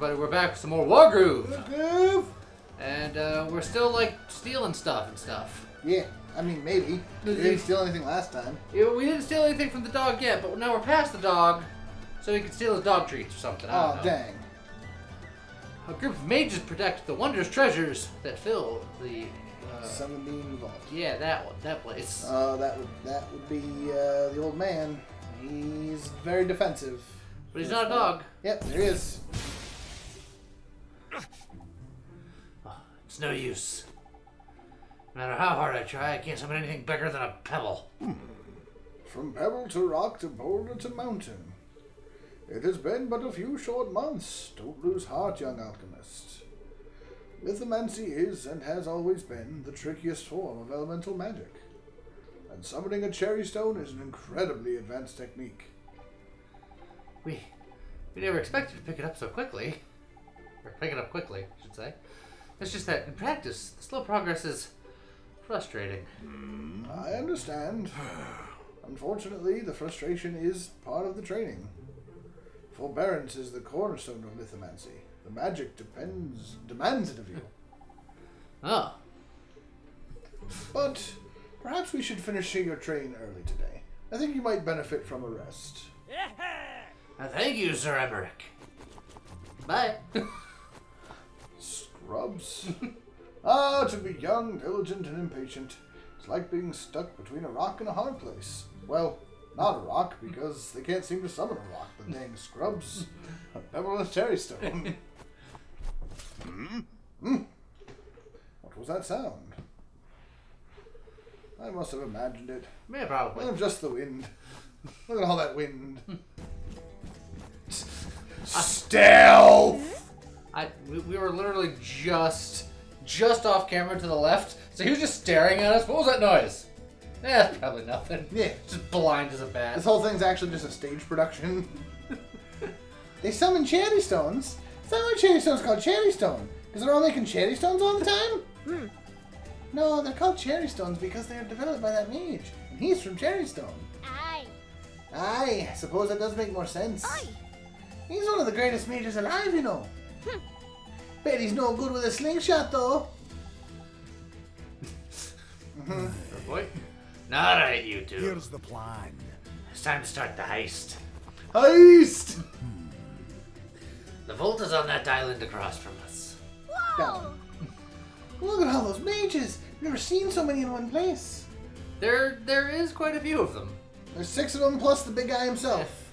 everybody, we're back with some more Wargroove. Wargroove! And we're still like stealing stuff and stuff. Yeah, I mean maybe. We didn't steal anything last time. Yeah, we didn't steal anything from the dog yet, but now we're past the dog, so we can steal his dog treats or something. I don't know. Dang. A group of mages protect the wondrous treasures that fill the Summoning Vault. Yeah, that one, that place. That would be the old man. He's very defensive. But he's not a dog. Yep, there he is. Oh, it's no use. No matter how hard I try, I can't summon anything bigger than a pebble. From pebble to rock to boulder to mountain. It has been but a few short months. Don't lose heart, young alchemist. Lithomancy is, and has always been, the trickiest form of elemental magic. And summoning a cherry stone is an incredibly advanced technique. We never expected to pick it up so quickly. Or pick it up quickly, I should say. It's just that in practice, the slow progress is frustrating. I understand. Unfortunately, the frustration is part of the training. Forbearance is the cornerstone of lithomancy. The magic demands it of you. Oh. But perhaps we should finish your train early today. I think you might benefit from a rest. Thank you, Sir Emeric. Bye. Scrubs. To be young, diligent, and impatient. It's like being stuck between a rock and a hard place. Well, not a rock, because they can't seem to summon a rock. The dang scrubs. A pebble and a cherry stone. What was that sound? I must have imagined it. Yeah, probably. Oh, just the wind. Look at all that wind. Stealth! We were literally just off camera to the left, so he was just staring at us. What was that noise? That's probably nothing. Yeah. Just blind as a bat. This whole thing's actually just a stage production. They summon cherry stones. It's not why cherry stones called cherry stone. Because they're all making cherry stones all the time? No, they're called cherry stones because they are developed by that mage. And he's from Cherrystone. Aye. Aye, I suppose that does make more sense. Aye. He's one of the greatest mages alive, you know. Bet he's no good with a slingshot, though. Good boy. Alright, you two. Here's the plan. It's time to start the heist. Heist! The vault is on that island across from us. Whoa. Look at all those mages. I've never seen so many in one place. There is quite a few of them. There's 6 of them plus the big guy himself.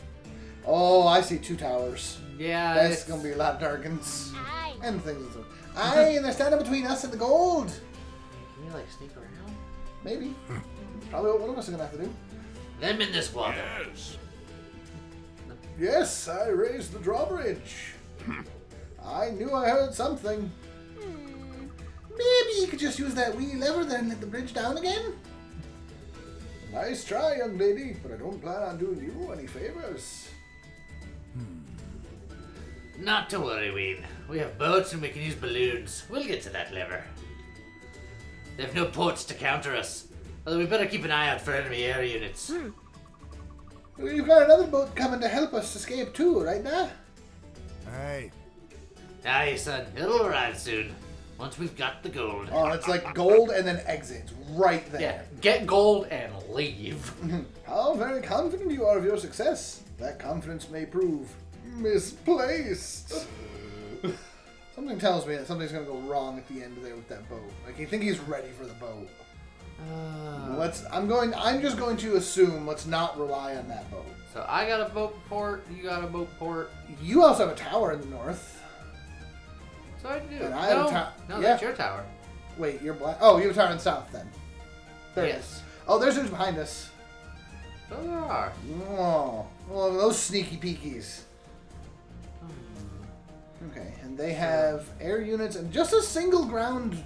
Oh, I see 2 towers. Yeah, That's gonna be a lot of dragons. Aye. And things. Aye, and they're standing between us and the gold. Can you like sneak around? Maybe. Probably what one of us is gonna have to do. Them in this water. Yes. Yes, I raised the drawbridge. I knew I heard something. Maybe you could just use that wee lever there and let the bridge down again? Nice try, young lady, but I don't plan on doing you any favors. Not to worry, Ween. We have boats and we can use balloons. We'll get to that lever. They've no ports to counter us. Although we better keep an eye out for enemy air units. We've got another boat coming to help us escape too, right now? Aye. Aye, son. It'll arrive soon. Once we've got the gold. Oh, it's like gold and then exits right there. Yeah, get gold and leave. How very confident you are of your success. That confidence may prove misplaced. Something tells me that something's gonna go wrong at the end there with that boat. Like, you think he's ready for the boat. I'm just going to assume let's not rely on that boat. So I got a boat port, you got a boat port. You also have a tower in the north. So I do. And I have a tower. No, Yeah. that's your tower. Wait, you're black. Oh, you have a tower in the south then. There it Yes. is. Oh, there's who's behind us. So there are. Oh, those sneaky peekies. Okay, and they have air units and just a single ground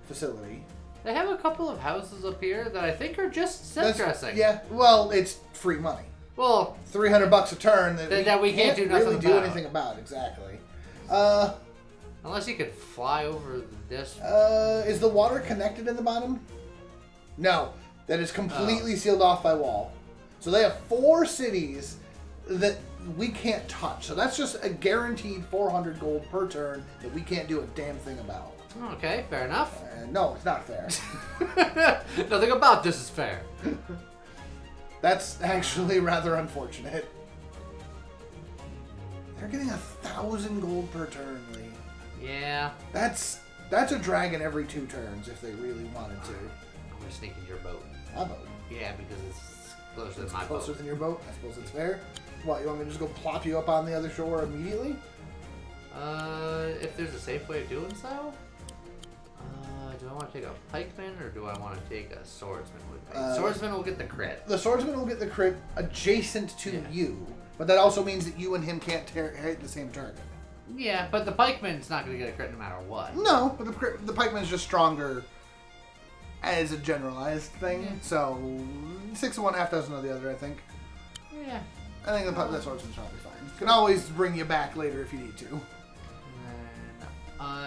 facility. They have a couple of houses up here that I think are just set dressing. Yeah, well, it's free money. Well, $300 a turn that we can't do nothing really do about. anything about. Exactly. unless you could fly over this. Is the water connected in the bottom? No, that is completely sealed off by wall. So they have 4 cities that we can't touch. So that's just a guaranteed 400 gold per turn that we can't do a damn thing about. Okay, fair enough. No, it's not fair. Nothing about this is fair. That's actually rather unfortunate. They're getting 1,000 gold per turn, Lee. Yeah. That's a dragon every 2 turns if they really wanted to. I'm gonna sneak in your boat. My boat. Yeah, because it's closer than my Closer boat. than your boat? I suppose it's fair. What, you want me to just go plop you up on the other shore immediately? If there's a safe way of doing so? Do I want to take a pikeman or do I want to take a swordsman with me? Swordsman will get the crit. The swordsman will get the crit adjacent to Yeah. you, but that also means that you and him can't hit the same target. Yeah, but the pikeman's not going to get a crit no matter what. No, but the pikeman's just stronger as a generalized thing. Yeah. So 6 of one, half dozen of the other, I think. Yeah. I think the swordsman's probably fine. Can always bring you back later if you need to.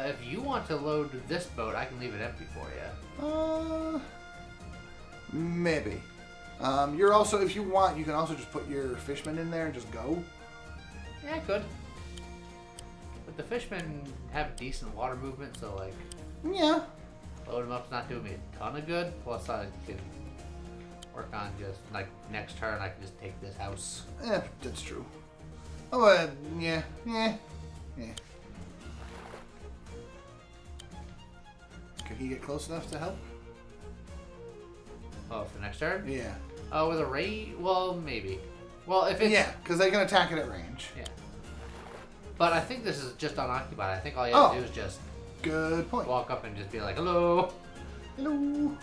If you want to load this boat, I can leave it empty for you. Maybe. You're also, if you want, you can also just put your fishman in there and just go. Yeah, I could. But the fishmen have decent water movement, so like, Yeah. load them up's not doing me a ton of good. Plus, I can work on just like next turn. I can just take this house. Yeah, that's true. Oh, yeah. Could he get close enough to help? Oh, for next turn? Yeah. Oh, with a ray? Well, maybe. Well, if it's Yeah, because they can attack it at range. yeah. But I think this is just unoccupied. I think all you have to do is just Good point. walk up and just be like, "Hello." Hello.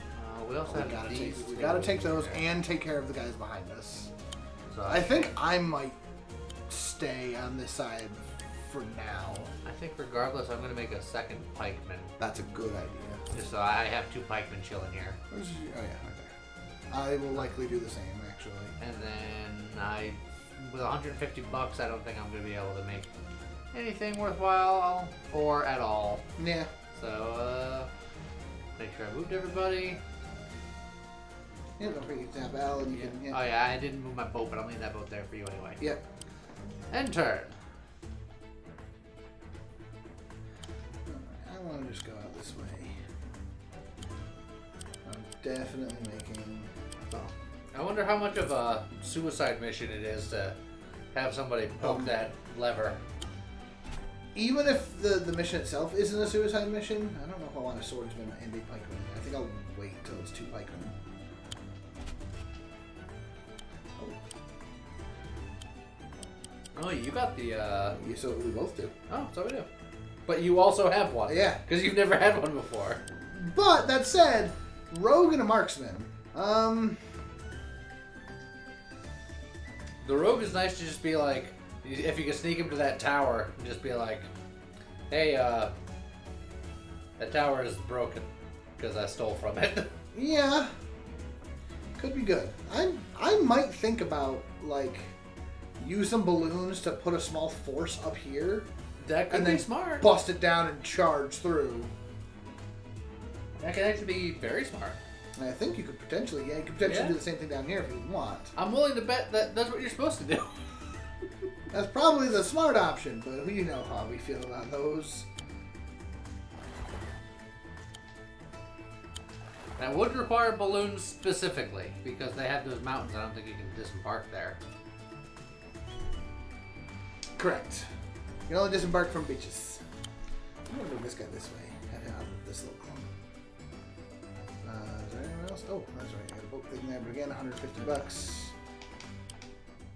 We also We have gotta these. take, we gotta take those here. and take care of the guys behind us. So I think I might stay on this side for now. I think regardless, I'm gonna make a second pikeman, That's a good idea. just so I have 2 pikemen chilling here. Where's oh yeah, right there. I will likely do the same actually. And then with 150 bucks, I don't think I'm gonna be able to make anything worthwhile or at all. Yeah. So make sure I moved everybody. Yeah, don't forget to tap L and you can. Oh yeah, I didn't move my boat, but I'll leave that boat there for you anyway. Yep. End turn. I want to just go out this way. I'm definitely making. Oh. I wonder how much of a suicide mission it is to have somebody poke that lever. Even if the mission itself isn't a suicide mission, I don't know if I want a swordsman and a pikeman. I think I'll wait until it's 2 pikemen. Oh, you got the. So we both do. Oh, so we do. But you also have one. Yeah. Because you've never had one before. But that said, rogue and a marksman. The rogue is nice to just be like, if you can sneak him to that tower, and just be like, hey, that tower is broken because I stole from it. Yeah, could be good. I might think about like use some balloons to put a small force up here That could and be then smart. bust it down and charge through. That could actually be very smart. And I think you could potentially, you could potentially do the same thing down here if you want. I'm willing to bet that that's what you're supposed to do. That's probably the smart option, but you know how we feel about those. That would require balloons specifically, because they have those mountains. I don't think you can disembark there. Correct. You can only disembark from beaches. I'm gonna move this guy this way. Head out of this little clump. Is there anyone else? Oh, that's right. I got a boat thing there, but again, 150 bucks.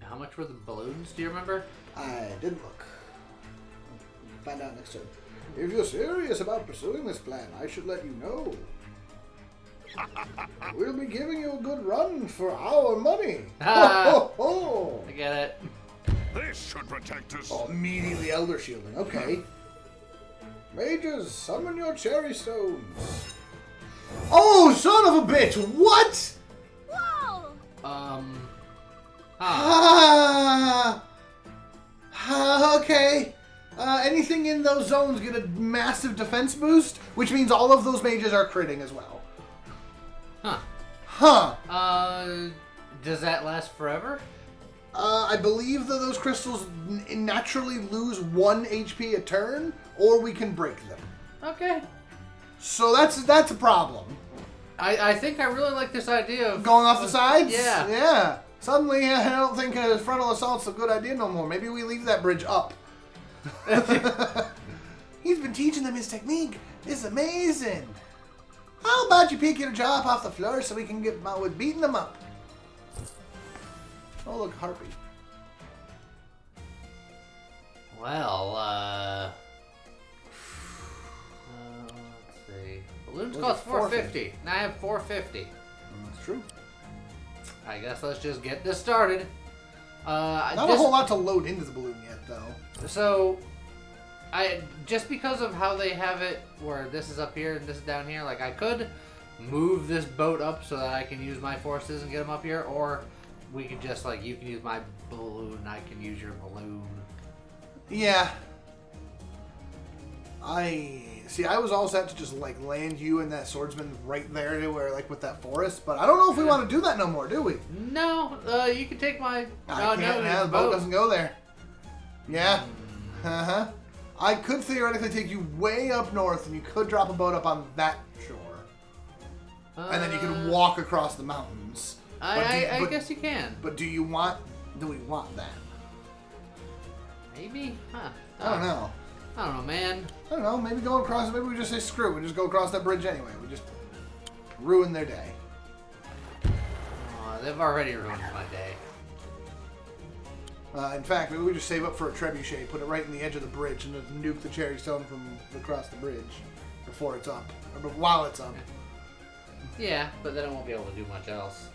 How much were the balloons? Do you remember? I didn't look. I'll find out next turn. If you're serious about pursuing this plan, I should let you know. We'll be giving you a good run for our money. Ah. Ho, ho, ho. I get it. This should protect us. Oh, immediately Elder Shielding. Okay. Mages, summon your cherry stones. Oh, son of a bitch! What? Whoa! Okay. Anything in those zones get a massive defense boost, which means all of those mages are critting as well. Huh. Huh. Does that last forever? I believe that those crystals naturally lose 1 HP a turn, or we can break them. Okay. So that's a problem. I think I really like this idea of... Going off the sides? Yeah. Yeah. Suddenly, I don't think a frontal assault's a good idea no more. Maybe we leave that bridge up. He's been teaching them his technique. It's amazing. How about you pick your jaw up off the floor so we can get with beating them up? Oh, look, Harpy. Well, let's see. Balloons cost $450. Now I have $450. That's true. I guess let's just get this started. Not a whole lot to load into the balloon yet, though. So, just because of how they have it, where this is up here and this is down here, like I could move this boat up so that I can use my forces and get them up here, or we could just like you can use my balloon, I can use your balloon. Yeah. I was all set to just like land you and that swordsman right there to where like with that forest, but I don't know if we want to do that no more, do we? No, you can take my. I can't. No, the boat doesn't go there. Yeah. Uh-huh. I could theoretically take you way up north, and you could drop a boat up on that shore, and then you could walk across the mountains. I guess you can. But do we want that? Maybe? Huh. I don't know. I don't know, man. I don't know. Maybe going across. Maybe we just say screw it. We just go across that bridge anyway. We just ruin their day. They've already ruined my day. In fact, maybe we just save up for a trebuchet, put it right in the edge of the bridge, and then nuke the cherry stone from across the bridge before it's up, or while it's up. Yeah, but then it won't be able to do much else.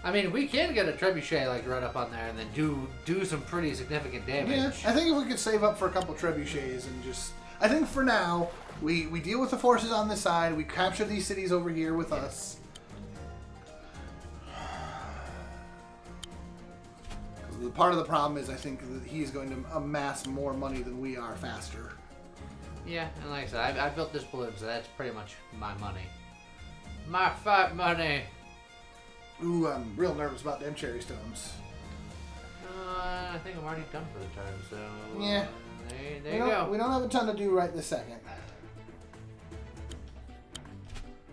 I mean, we can get a trebuchet like right up on there and then do some pretty significant damage. Yeah, I think if we could save up for a couple trebuchets and just... I think for now, we deal with the forces on this side, we capture these cities over here with us. The part of the problem is I think that he's going to amass more money than we are faster. Yeah, and like I said, I built this balloon, so that's pretty much my money. My fight money! Ooh, I'm real nervous about them cherry stones. I think I'm already done for the turn, so... Yeah. There you go. We don't have a ton to do right this second.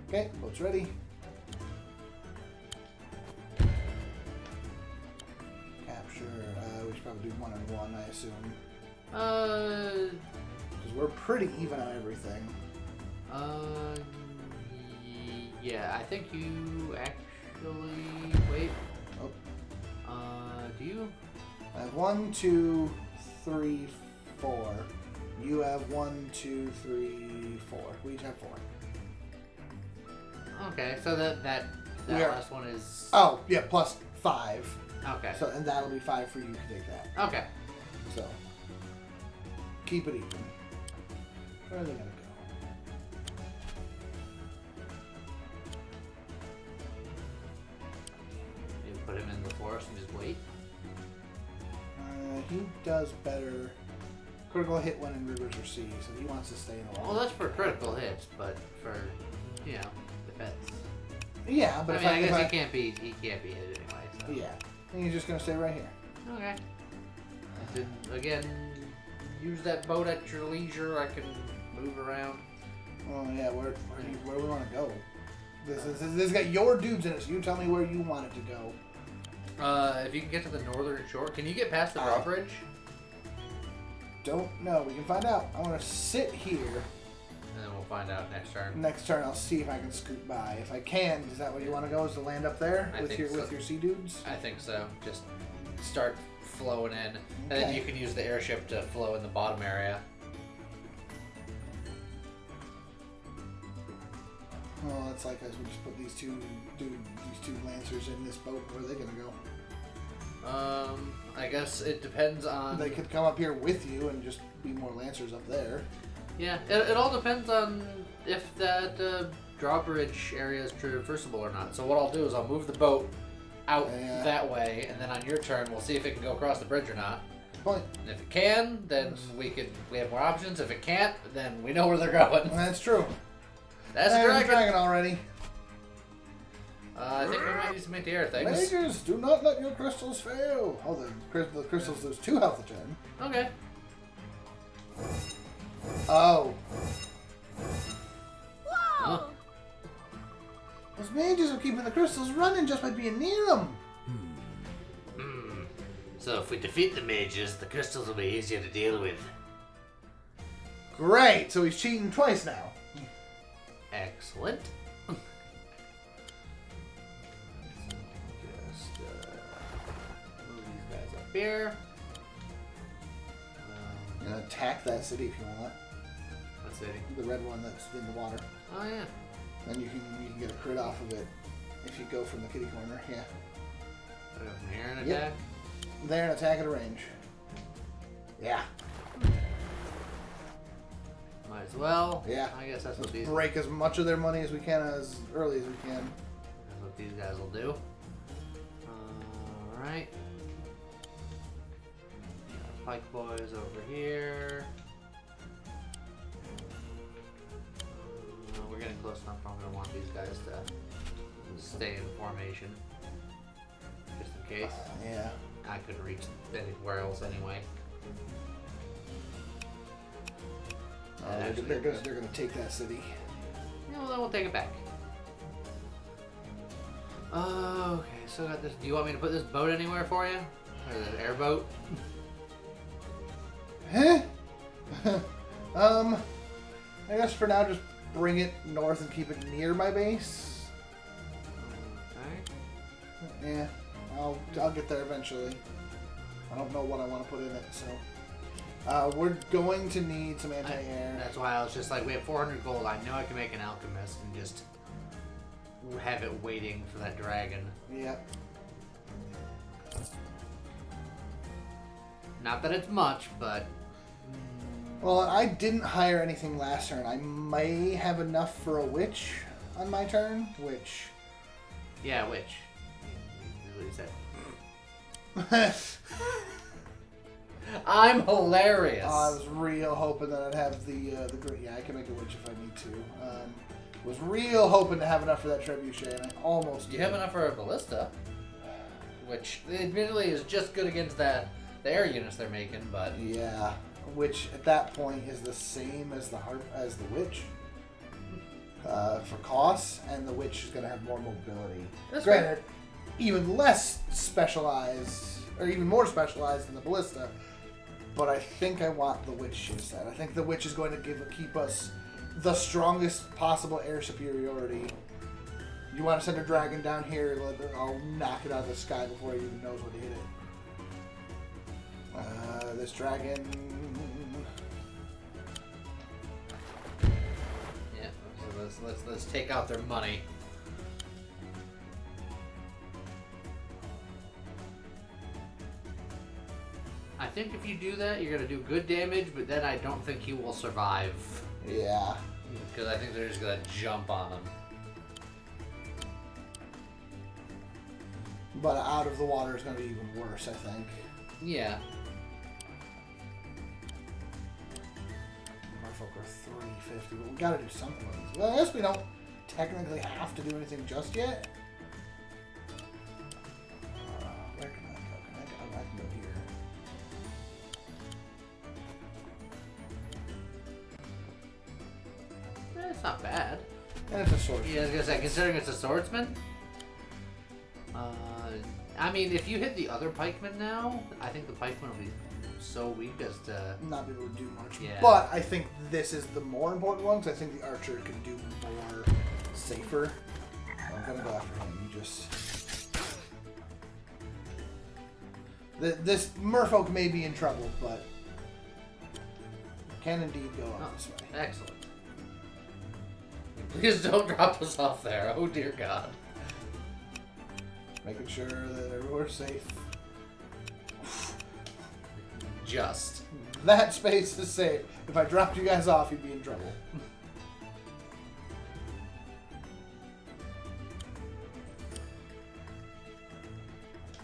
Okay, boat's ready. Capture, we should probably do 1 and 1, I assume. Because we're pretty even on everything. Yeah, I think you actually... Wait. Oh. Do you? I have 1, 2, 3, 4. You have 1, 2, 3, 4. We each have 4. Okay, so that last one is... Oh, yeah, plus 5. Okay. So, and that'll be 5 for you to take that. Okay. So, keep it even. Where are they going to go? You put him in the forest and just wait? He does better. Critical hit when in rivers or seas, so he wants to stay in the water. Well, that's for critical hits, but for, defense. Yeah, but I guess he can't be hit anyway, so. Yeah. And he's just going to stay right here. Okay. And then, again, use that boat at your leisure. I can move around. Oh, yeah, where do we want to go? This has got your dudes in it, so you tell me where you want it to go. If you can get to the northern shore, can you get past the drawbridge? Don't know. We can find out. I want to sit here. And then we'll find out next turn. Next turn, I'll see if I can scoot by. If I can, is that where you want to go? Is to land up there with your sea dudes? I think so. Just start flowing in, and then you can use the airship to flow in the bottom area. Well, it's like as we just put these two lancers in this boat. Where are they gonna go? I guess it depends on... They could come up here with you and just be more lancers up there. Yeah, it all depends on if that drawbridge area is traversable or not. So what I'll do is I'll move the boat out that way, and then on your turn we'll see if it can go across the bridge or not. Good point. And if it can, then we have more options. If it can't, then we know where they're going. That's true. That's a dragon. Already. I think we might need some anti-air things. Mages, do not let your crystals fail. Oh, the crystals lose 2 health a turn. Okay. Oh. Huh. Those mages are keeping the crystals running just by being near them. So if we defeat the mages, the crystals will be easier to deal with. Great, so he's cheating twice now. Excellent. Just move these guys up here. You know, attack that city if you want. What city? The red one that's in the water. Oh yeah. Then you can get a crit off of it if you go from the kitty corner. Yeah. Put it from here and Yep. attack. There and attack at a range. Yeah. Might as well. Yeah. I guess that's what Let's these. break as much of their money as we can as early as we can. That's what these guys will do. All right. Pike boys over here. We're getting close enough. I'm gonna want these guys to stay in formation, just in case. Yeah. I couldn't reach anywhere else anyway. They're gonna take that city. Yeah, well then we'll take it back. Okay, so I got this. Do you want me to put this boat anywhere for you? Or this airboat? Huh? I guess for now just bring it north and keep it near my base. Okay. Yeah, I'll get there eventually. I don't know what I want to put in it, so we're going to need some anti-air. That's why I was just like, we have 400 gold. I know I can make an alchemist and just have it waiting for that dragon. Yep. Not that it's much, but Well, I didn't hire anything last turn. I may have enough for a witch on my turn, which. yeah, which is what he said. I'm hilarious. I was real hoping that I'd have the great. Yeah, I can make a witch if I need to. Was real hoping to have enough for that trebuchet, and I almost. You did. have enough for a ballista, which admittedly is just good against the air units they're making, but Yeah, which at that point is the same as the witch for costs, and the witch is going to have more mobility. That's Granted, even less specialized, or even more specialized than the ballista. But I think I want the witch instead. I think the witch is going to keep us the strongest possible air superiority. You want to send a dragon down here, I'll knock it out of the sky before it even knows what to hit it. This dragon. yeah. So let's take out their money. I think if you do that, you're gonna do good damage, but then I don't think he will survive Yeah. because I think they're just gonna jump on him. But out of the water is going to be even worse, I think. Yeah. Merfolk are 350, but we got to do something with these. Well, I guess we don't technically have to do anything just yet. Where can I go? I can go here. It's not bad. And it's a sword. Yeah, I was gonna say, considering it's a swordsman. I mean, if you hit the other pikemen now, I think the pikemen will be so weak as to. Not be able to do much. Yeah. But I think this is the more important one, because I think the archer can do more safer. So I'm going to go after him. You just. This merfolk may be in trouble, but can indeed go Oh, up this way. excellent. Please don't drop us off there. Oh dear God. Making sure that everywhere's safe. Just. That space is safe. If I dropped you guys off, you'd be in trouble.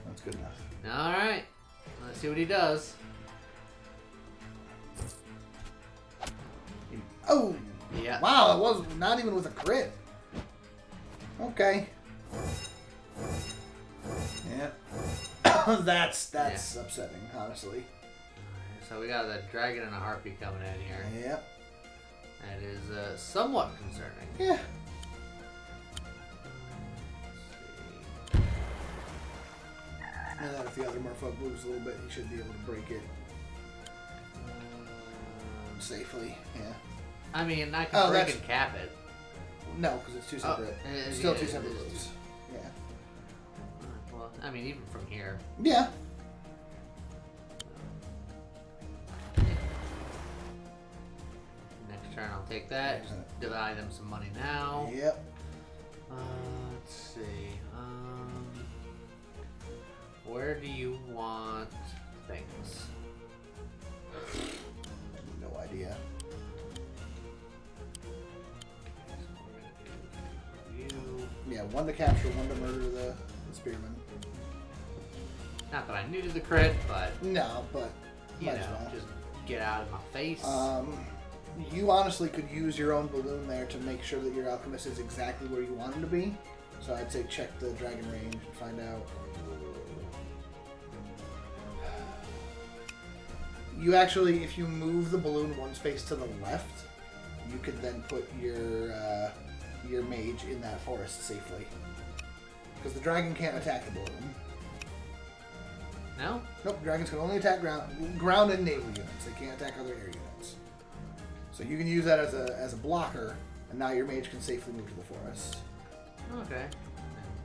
That's good enough. All right. Let's see what he does. Oh! Yeah. Wow, it was not even with a crit. Okay. That's upsetting, honestly. So we got a dragon and a harpy coming in here. Yep. That is somewhat concerning. Yeah. And then if the other merfolk moves a little bit, he should be able to break it safely. Yeah. I mean, I can break and cap it. No, because it's two separate. Still two separate moves. Yeah. Well, I mean, even from here. Yeah. Next turn, I'll take that. Just divide them some money now. Yep. Let's see. Where do you want things? No idea. Yeah, one to capture, one to murder the spearman. Not that I needed the crit, but no, but you might know, as well. just get out of my face. You honestly could use your own balloon there to make sure that your alchemist is exactly where you want him to be. So I'd say check the dragon range and find out. You actually, if you move the balloon one space to the left, you could then put your mage in that forest safely. Because the dragon can't attack the balloon. No? Nope, dragons can only attack ground and naval units. They can't attack other air units. So you can use that as a blocker, and now your mage can safely move to the forest. Okay.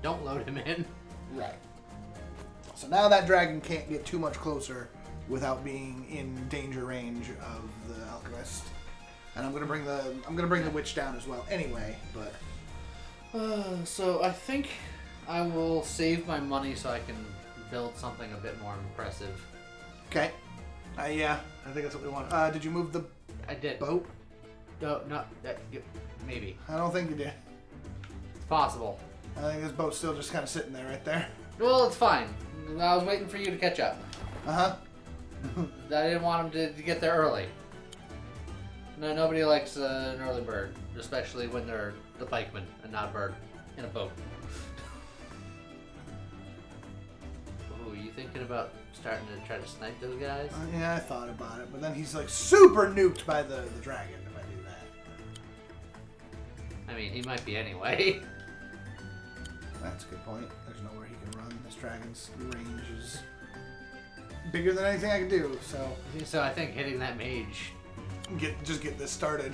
Don't load him in. Right. So now that dragon can't get too much closer without being in danger range of the alchemist. And I'm gonna bring the witch down as well anyway, but So I think I will save my money so I can build something a bit more impressive. okay. Yeah, I think that's what we want. Did you move the I did. boat? No, maybe. I don't think you did. It's possible. I think this boat's still just kind of sitting there right there. Well, it's fine. I was waiting for you to catch up. Uh-huh. I didn't want him to get there early. No, nobody likes an early bird, especially when they're the pikeman and not a bird in a boat. Oh, you thinking about starting to try to snipe those guys? Yeah, I thought about it, but then he's like super nuked by the dragon if I do that. I mean, he might be anyway. That's a good point. There's nowhere he can run. This dragon's range is bigger than anything I can do, so... So I think hitting that mage... Just get this started.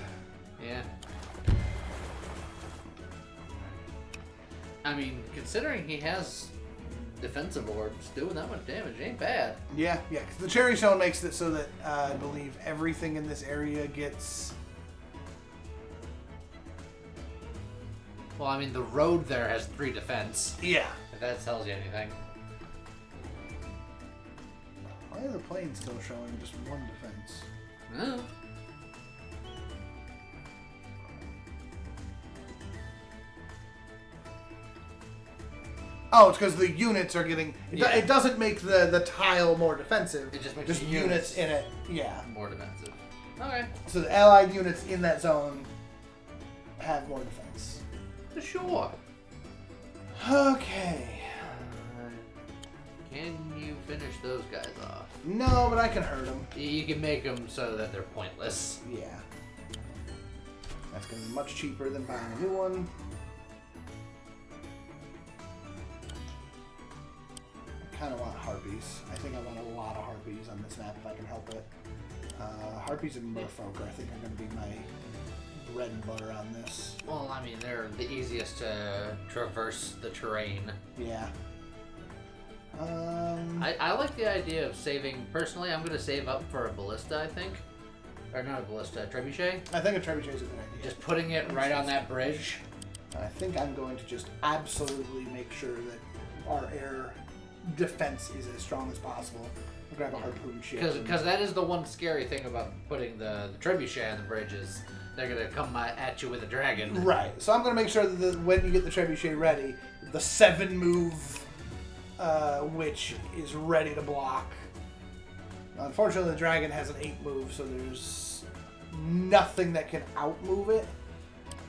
Yeah. I mean, considering he has defensive orbs, doing that much damage ain't bad. Yeah, because the cherry stone makes it so that I believe everything in this area gets... Well, I mean, the road there has 3 defense. Yeah. If that tells you anything. Why are the planes still showing just 1 defense? No. Oh, it's because the units are getting... Yeah. It doesn't make the tile more defensive. It just makes the units in it. Yeah. more defensive. Okay. So the allied units in that zone have more defense. Sure. Okay. Can you finish those guys off? No, but I can hurt them. You can make them so that they're pointless. Yeah. That's going to be much cheaper than buying a new one. I kind of want harpies. I think I want a lot of harpies on this map if I can help it. Harpies and merfolk, I think, are going to be my bread and butter on this. Well, I mean, they're the easiest to traverse the terrain. Yeah. I like the idea of saving. Personally, I'm going to save up for a ballista, I think. Or not a ballista, a trebuchet. I think a trebuchet is a good idea. Just putting it right on that bridge. I think I'm going to just absolutely make sure that our air defense is as strong as possible. I'll grab a harpoon ship. Because that is the one scary thing about putting the trebuchet on the bridge is they're going to come at you with a dragon. Right. So I'm going to make sure that when you get the trebuchet ready, the 7-move witch is ready to block. Unfortunately, the dragon has an 8-move, so there's nothing that can outmove it.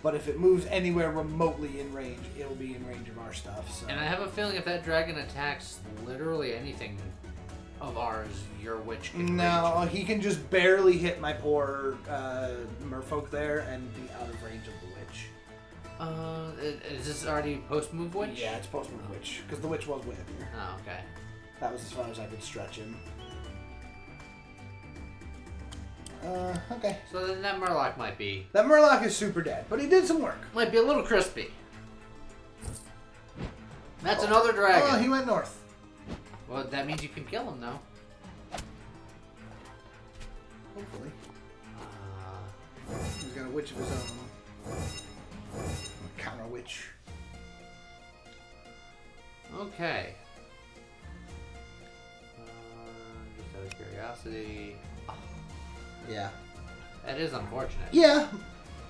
But if it moves anywhere remotely in range, it'll be in range of our stuff. So. And I have a feeling if that dragon attacks literally anything of ours, your witch can No, reach. he can just barely hit my poor merfolk there and be out of range of the witch. Is this already post-move witch? Yeah, it's post-move witch, because the witch was way up here. Oh, okay. That was as far as I could stretch him. Okay. So then that Murloc might be That Murloc is super dead, but he did some work. a little crispy. That's another dragon. Oh, he went north. Well, that means you can kill him now. Hopefully. He's got a witch of his own. Counter witch. Okay. Just out of curiosity. Yeah. That is unfortunate. Yeah,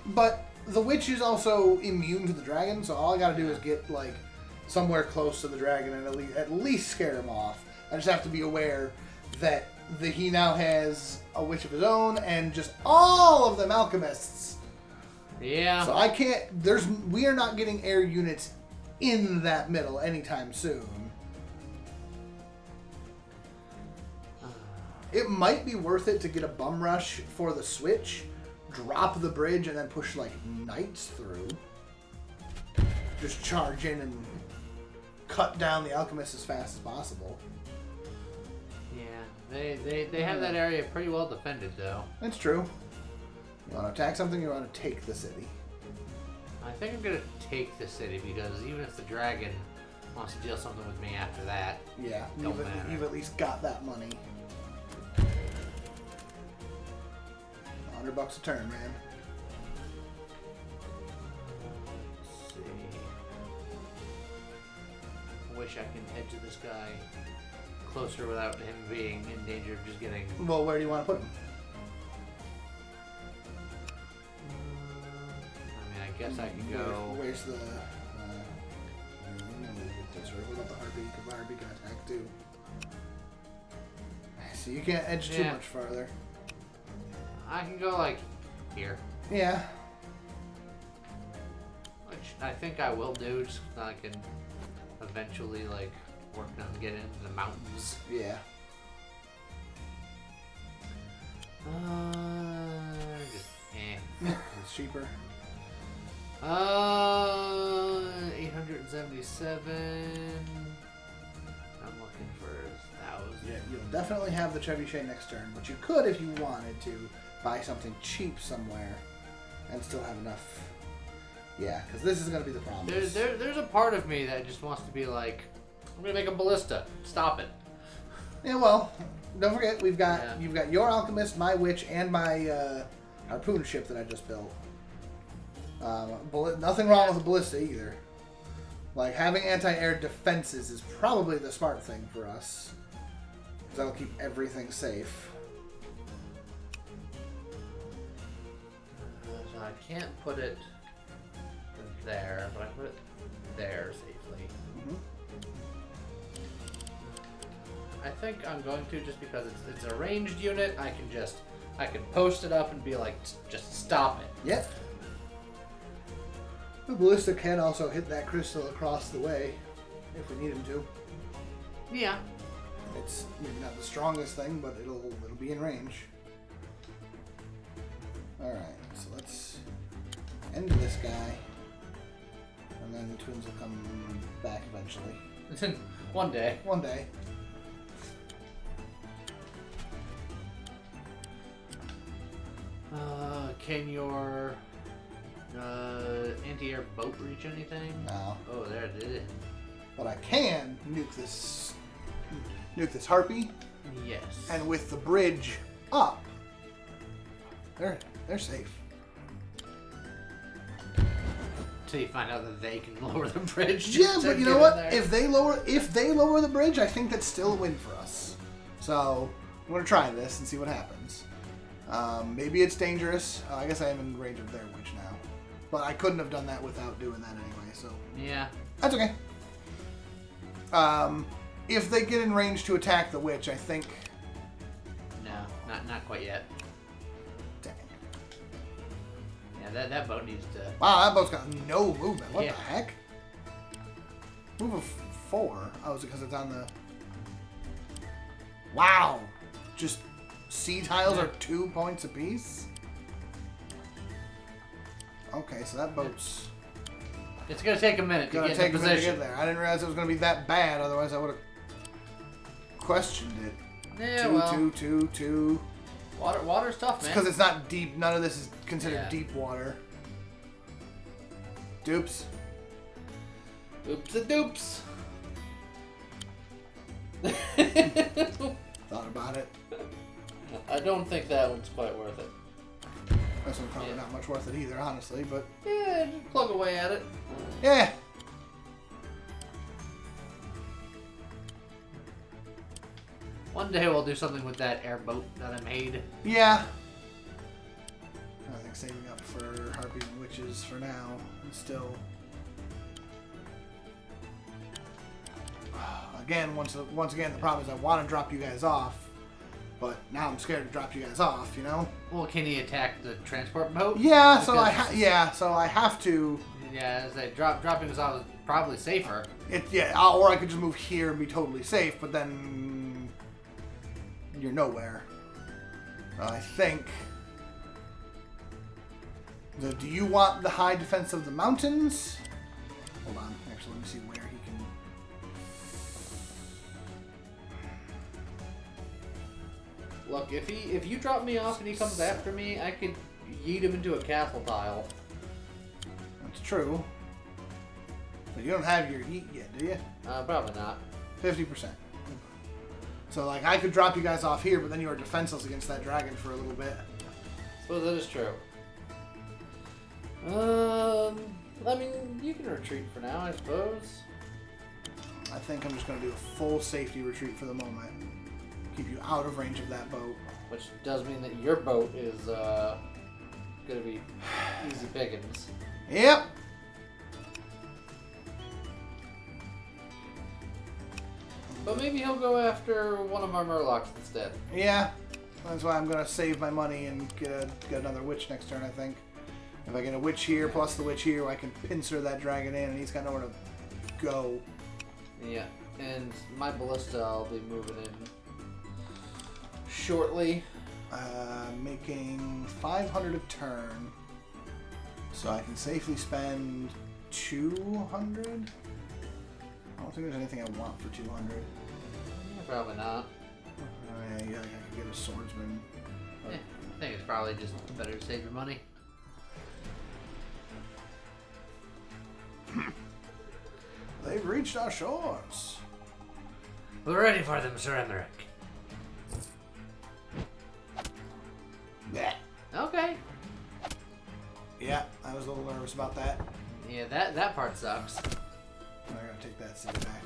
but the witch is also immune to the dragon, so all I gotta do is get, like, somewhere close to the dragon and at least scare him off. I just have to be aware that he now has a witch of his own and just all of them alchemists. Yeah. So I can't. We are not getting air units in that middle anytime soon. It might be worth it to get a bum rush for the switch, drop the bridge, and then push like knights through. Just charge in and cut down the alchemists as fast as possible. Yeah. They have that area pretty well defended, though. That's true. You want to attack something, you want to take the city. I think I'm gonna take the city because even if the dragon wants to deal something with me after that, Yeah, Don't matter. you've at least got that money. $100 a turn, man. let's see. I wish I can head to this guy closer without him being in danger of just getting. Well, where do you want to put him? I mean, I guess I can go. Where's the? What about the harpy? Because the harpy can attack too. So you can't edge too Yeah. much farther. I can go like here, Yeah. which I think I will do, just so I can eventually like work on getting into the mountains. Yeah. Just It's cheaper. 877. I'm looking for 1,000. Yeah, you'll definitely have the trebuchet next turn, but you could, if you wanted to, buy something cheap somewhere and still have enough. Yeah, because this is going to be the problem. There's a part of me that just wants to be like, I'm gonna make a ballista. Stop it. Yeah, well, don't forget you've got your alchemist, my witch, and my harpoon ship that I just built. Nothing wrong with a ballista either. Like, having anti-air defenses is probably the smart thing for us. Because that'll keep everything safe. So I can't put it there, but I put it there safely. Mm-hmm. I think I'm going to, just because it's a ranged unit. I can post it up and be like, just stop it. Yep. The ballista can also hit that crystal across the way if we need him to. Yeah. It's maybe not the strongest thing, but it'll be in range. Alright, so let's end this guy. And then the twins will come back eventually. One day. One day. Can your anti-air boat reach anything? No. Oh, there it is. But I can nuke this harpy, Yes. and with the bridge up, they're safe. Until you find out that they can lower the bridge. Yeah, to but you get know in what? there. If they lower the bridge, I think that's still a win for us. So I'm gonna try this and see what happens. Maybe it's dangerous. I guess I am in range of their witch now, but I couldn't have done that without doing that anyway. So Yeah. that's okay. If they get in range to attack the witch, I think. No, not quite yet. Dang. Yeah, that boat needs to. Wow, that boat's got no movement. What Yeah. the heck? Move of 4. Oh, is it because it's on the... Wow. Just sea tiles are 2 points apiece? Okay, so that boat's It's gonna take a minute to gonna get take in a minute to position. get there. I didn't realize it was gonna be that bad, otherwise I would have questioned it. Yeah, well, Two. water's tough, man. Because it's not deep. None of this is considered Yeah. deep water. Dupes. Oops a doops. Thought about it. I don't think that one's quite worth it. This one's probably not much worth it either, honestly, but Yeah, just plug away at it. yeah. One day we'll do something with that airboat that I made. Yeah. I think saving up for harpies and witches for now is still. Again, once again, the problem is I want to drop you guys off, but now I'm scared to drop you guys off. You know? Well, can he attack the transport boat? Yeah. So Because- so I have to. Yeah, as they dropping us off is probably safer. Or I could just move here and be totally safe, but then you're nowhere. I think. So do you want the high defense of the mountains? Hold on. Actually, let me see where he can. Look, if you drop me off and he comes after me, I could yeet him into a castle tile. That's true. But you don't have your heat yet, do you? Probably not. 50%. So, like, I could drop you guys off here, but then you are defenseless against that dragon for a little bit. Suppose that is true. I mean, you can retreat for now, I suppose. I think I'm just going to do a full safety retreat for the moment. Keep you out of range of that boat. Which does mean that your boat is gonna be easy pickings. Yep. But maybe he'll go after one of our Murlocs instead. Yeah. That's why I'm going to save my money and get another witch next turn, I think. If I get a witch here plus the witch here, I can pincer that dragon in and he's got nowhere to go. Yeah, and my ballista I'll be moving in shortly. Making 500 a turn. So I can safely spend 200? I don't think there's anything I want for 200. Probably not. Yeah, I could get a swordsman. I think it's probably just better to save your money. They've reached our shores. We're ready for them, Sir Emeric. Yeah. Okay. Yeah, I was a little nervous about that. Yeah, that part sucks. I'm gonna take that city back.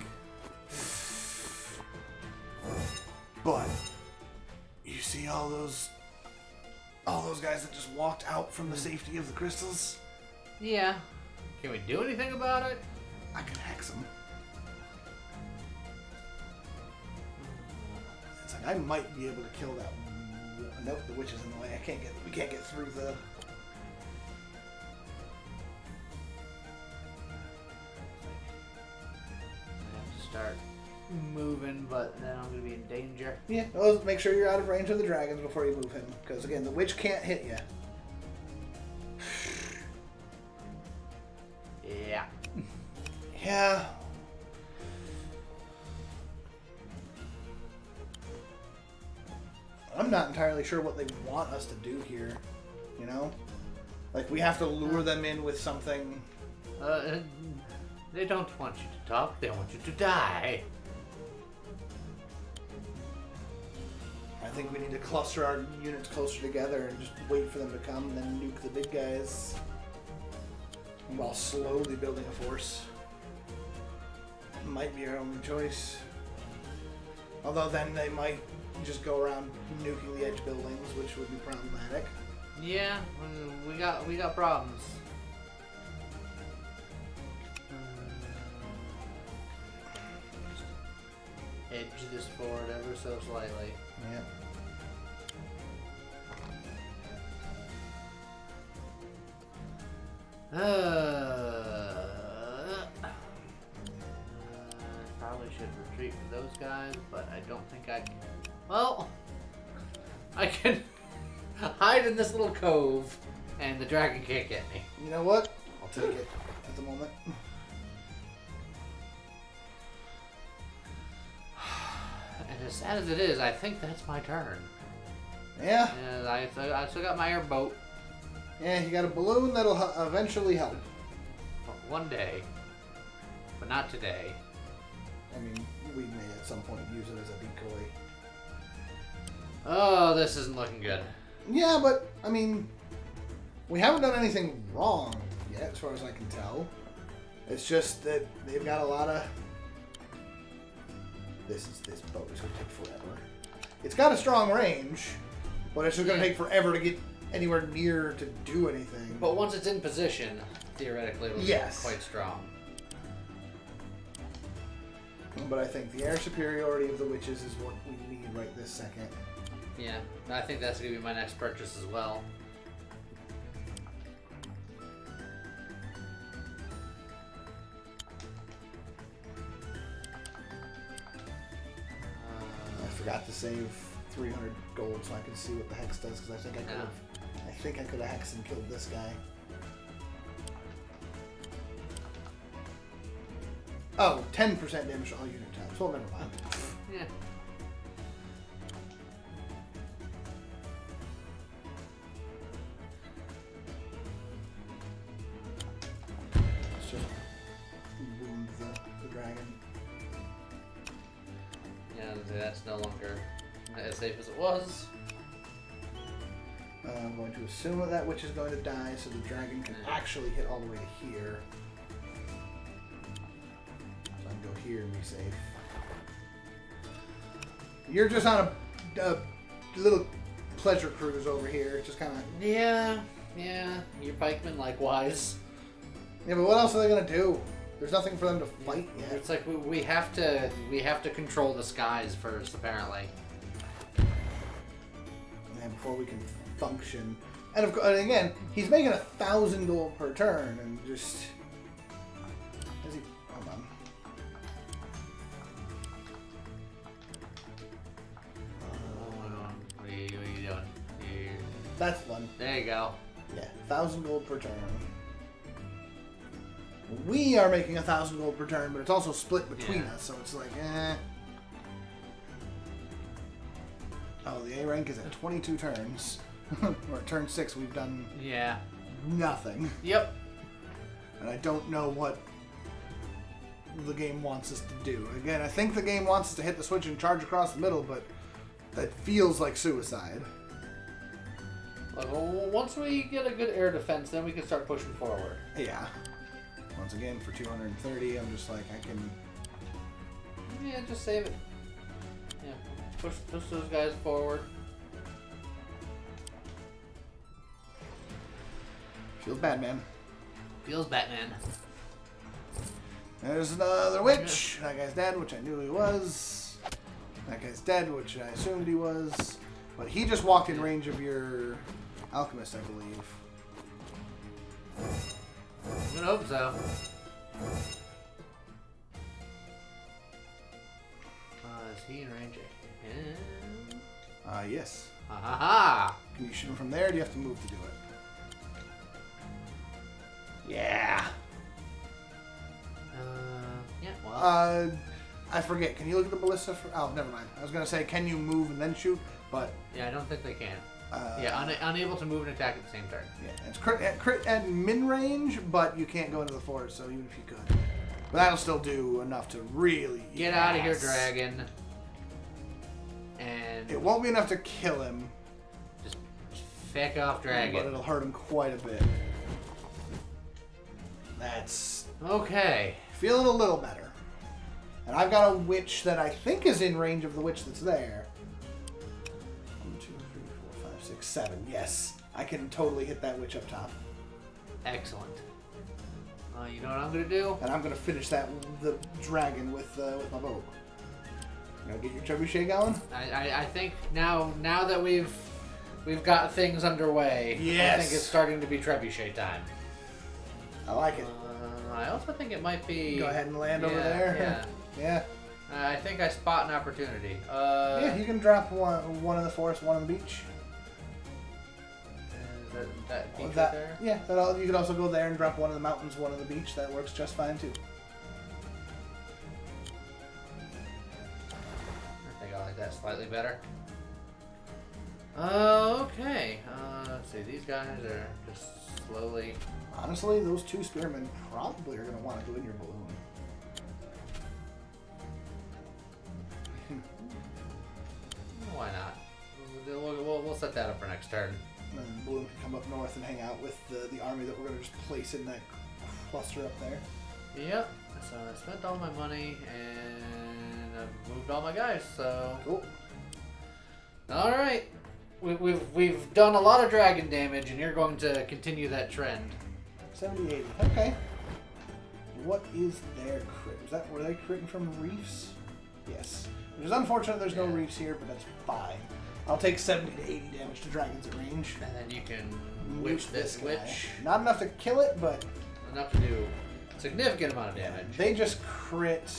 But you see all those guys that just walked out from the safety of the crystals? Yeah. Can we do anything about it? I can hex them. It's like I might be able to kill that. Nope, the witch is in the way. We can't get through the. I have to start moving, but then I'm gonna be in danger. Yeah, well, make sure you're out of range of the dragons before you move him, because again, the witch can't hit you. Yeah. Yeah. I'm not entirely sure what they want us to do here, you know? Like, we have to lure them in with something. They don't want you to talk, they want you to die. I think we need to cluster our units closer together and just wait for them to come and then nuke the big guys while slowly building a force. Might be our only choice. Although then they might just go around nuking the edge buildings, which would be problematic. Yeah, we got problems. Edge this forward ever so slightly. Yeah. Probably should retreat for those guys, but I don't think I can. Well, I can hide in this little cove, and the dragon can't get me. You know what? I'll take it at the moment. And as sad as it is, I think that's my turn. Yeah. And I still got my airboat. Yeah, you got a balloon that'll eventually help. One day, but not today. I mean, we may at some point use it as a decoy. Oh, this isn't looking good. Yeah, but, I mean, we haven't done anything wrong yet, as far as I can tell. It's just that they've got a lot of... This boat is going to take forever. It's got a strong range, but it's just going to take forever to get anywhere near to do anything. But once it's in position, theoretically it'll be quite strong. But I think the air superiority of the witches is what we need right this second. Yeah, I think that's going to be my next purchase as well. I forgot to save 300 gold so I could see what the hex does, because I think I could have hexed and killed this guy. Oh, 10% damage to all unit types. Well, never mind. Yeah. Let's just wound the dragon. Yeah, that's no longer as safe as it was. I'm going to assume that witch is going to die, so the dragon can actually hit all the way to here. So I can go here and be safe. You're just on a little pleasure cruise over here, just kind of. Yeah. Your pikemen likewise. Yeah, but what else are they gonna do? There's nothing for them to fight yet. It's like we have to control the skies first, apparently. And before we can function, and again, he's making 1,000 gold per turn, and just. Is he? Hold on. What are you doing? That's one. There you go. Yeah, 1,000 gold per turn. We are making 1,000 gold per turn, but it's also split between us, so it's like, eh. Oh, the A rank is at 22 turns. Or at turn 6, we've done nothing. Yep. And I don't know what the game wants us to do. Again, I think the game wants us to hit the switch and charge across the middle, but that feels like suicide. Like, well, once we get a good air defense, then we can start pushing forward. Yeah. Once again, for 230, I'm just like, I can... Yeah, just save it. Yeah, push those guys forward. Feels bad, man. Feels Batman. There's another witch. That guy's dead, which I knew he was. That guy's dead, which I assumed he was. But he just walked in range of your alchemist, I believe. I hope so. Is he in range of him? Yes. Ha ha ha! Can you shoot him from there, or do you have to move to do it? Yeah. Yeah, well. I forget. Can you look at the ballista for... Oh, never mind. I was going to say, can you move and then shoot? But... Yeah, I don't think they can. Unable to move and attack at the same turn. Yeah, it's crit at min range, but you can't go into the forest, so even if you could. But that'll still do enough to really... Get out of here, dragon. And... It won't be enough to kill him. Just feck off, dragon. But it'll hurt him quite a bit. That's... Okay. Feeling a little better. And I've got a witch that I think is in range of the witch that's there. 1, 2, 3, 4, 5, 6, 7. Yes. I can totally hit that witch up top. Excellent. You know what I'm going to do? And I'm going to finish the dragon with my bow. You know, get your trebuchet going? I think now that we've got things underway, yes. I think it's starting to be trebuchet time. I like it. I also think it might be. Go ahead and land over Yeah, there. Yeah. Yeah. I think I spot an opportunity. Yeah, you can drop one in the forest, one on the beach. Is that beach That- right there? Yeah, you could also go there and drop one in the mountains, one on the beach. That works just fine too. I think I like that slightly better. Okay. Let's see. These guys are just slowly. Honestly, those two spearmen probably are going to want to go in your balloon. Why not? We'll set that up for next turn. And then the balloon can come up north and hang out with the army that we're going to just place in that cluster up there. Yep. So I spent all my money and I've moved all my guys. So Cool. all right. We've done a lot of dragon damage, and you're going to continue that trend. 70, 80. Okay. What is their crit? Were they critting from reefs? Yes. Which is unfortunate there's no Yeah. reefs here, but that's fine. I'll take 70 to 80 damage to dragons at range. And then you can Nuke witch this guy. witch. Not enough to kill it, but Enough to do a significant amount of damage. they just crit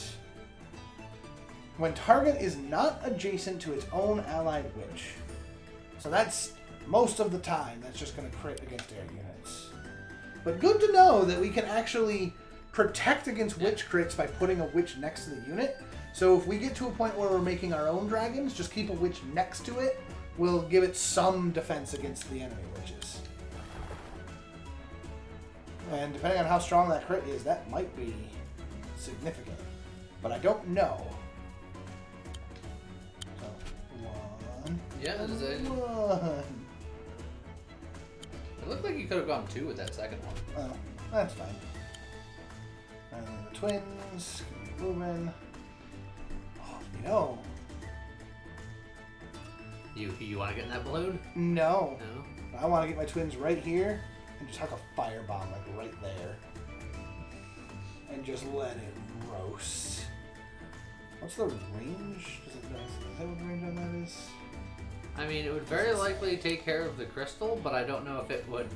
when target is not adjacent to its own allied witch. So that's most of the time that's just going to crit against air units. But good to know that we can actually protect against witch crits by putting a witch next to the unit. So if we get to a point where we're making our own dragons, just keep a witch next to it. We'll give it some defense against the enemy witches. And depending on how strong that crit is, that might be significant. But I don't know. So, one. Yeah, and it one. looked like you could have gone 2 with that second one. Oh, that's fine. And then the twins. Keep moving. Oh, you know. You want to get in that balloon? No. No. I want to get my twins right here and just huck a firebomb like right there. And just let it roast. What's the range? Is that what the range on that is? I mean, it would very likely take care of the crystal, but I don't know if it would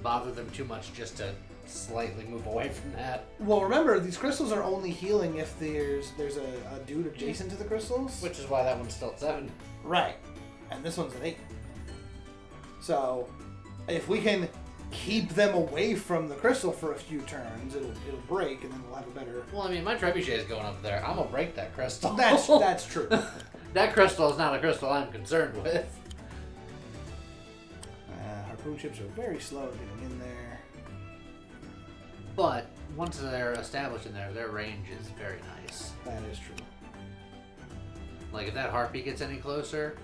bother them too much just to slightly move away from that. Well, remember, these crystals are only healing if there's a dude adjacent to the crystals. Which is why that one's still at 7. Right. And this one's at 8. So, if we can keep them away from the crystal for a few turns, it'll break, and then we'll have a better... Well, I mean, my trebuchet is going up there. I'm gonna break that crystal. That's true. That crystal is not a crystal I'm concerned with. Harpoon ships are very slow at getting in there. But once they're established in there, their range is very nice. That is true. Like if that harpy gets any closer,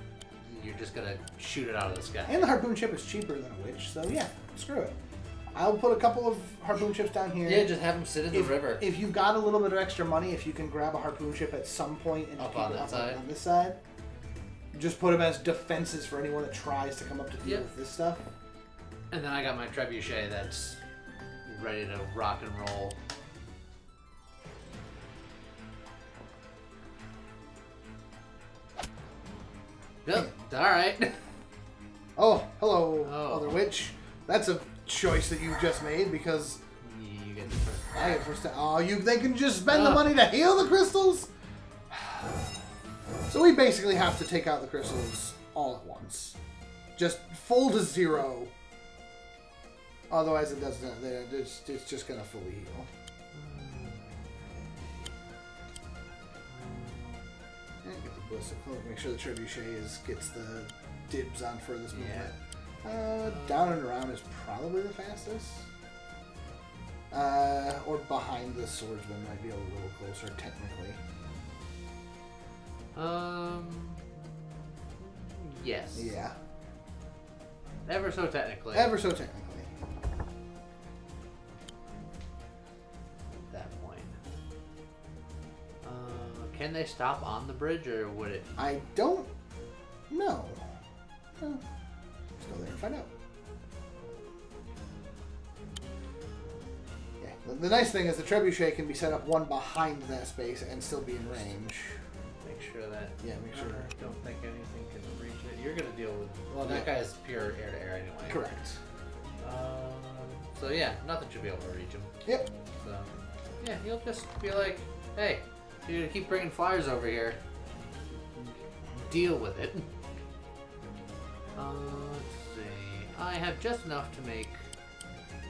you're just gonna shoot it out of the sky. And the harpoon ship is cheaper than a witch, so yeah, screw it. I'll put a couple of harpoon ships down here. Yeah, just have them sit in the river. If you've got a little bit of extra money, if you can grab a harpoon ship at some point and Up just keep on it that up side. on this side, just put them as defenses for anyone that tries to come up to deal Yep. with this stuff. And then I got my trebuchet that's ready to rock and roll. Yep. All right. Oh, hello, Oh. other witch. That's a choice that you just made because You get the first. I get first. Oh, they can just spend the Ah. money to heal the crystals. So we basically have to take out the crystals all at once, just full to 0. Otherwise, it doesn't. It's just gonna fully heal. And get the ballistic cloak. Make sure the trebuchet gets the dibs on furthest movement. Down and around is probably the fastest. Or behind the swordsman might be a little closer, technically. Yes. Yeah. Ever so technically. Ever so technically. At that point. Can they stop on the bridge, or would it? I don't know. Let's go there and find out. Yeah. The nice thing is the trebuchet can be set up one behind that space and still be in range. Make sure that. Yeah, make sure. I don't think anything can reach it. You're gonna deal with. Well, that Yeah. guy is pure air to air anyway. Correct. So yeah, nothing should be able to reach him. Yep. So yeah, he'll just be like, hey, you're gonna keep bringing flyers over here. Deal with it. Let's see. I have just enough to make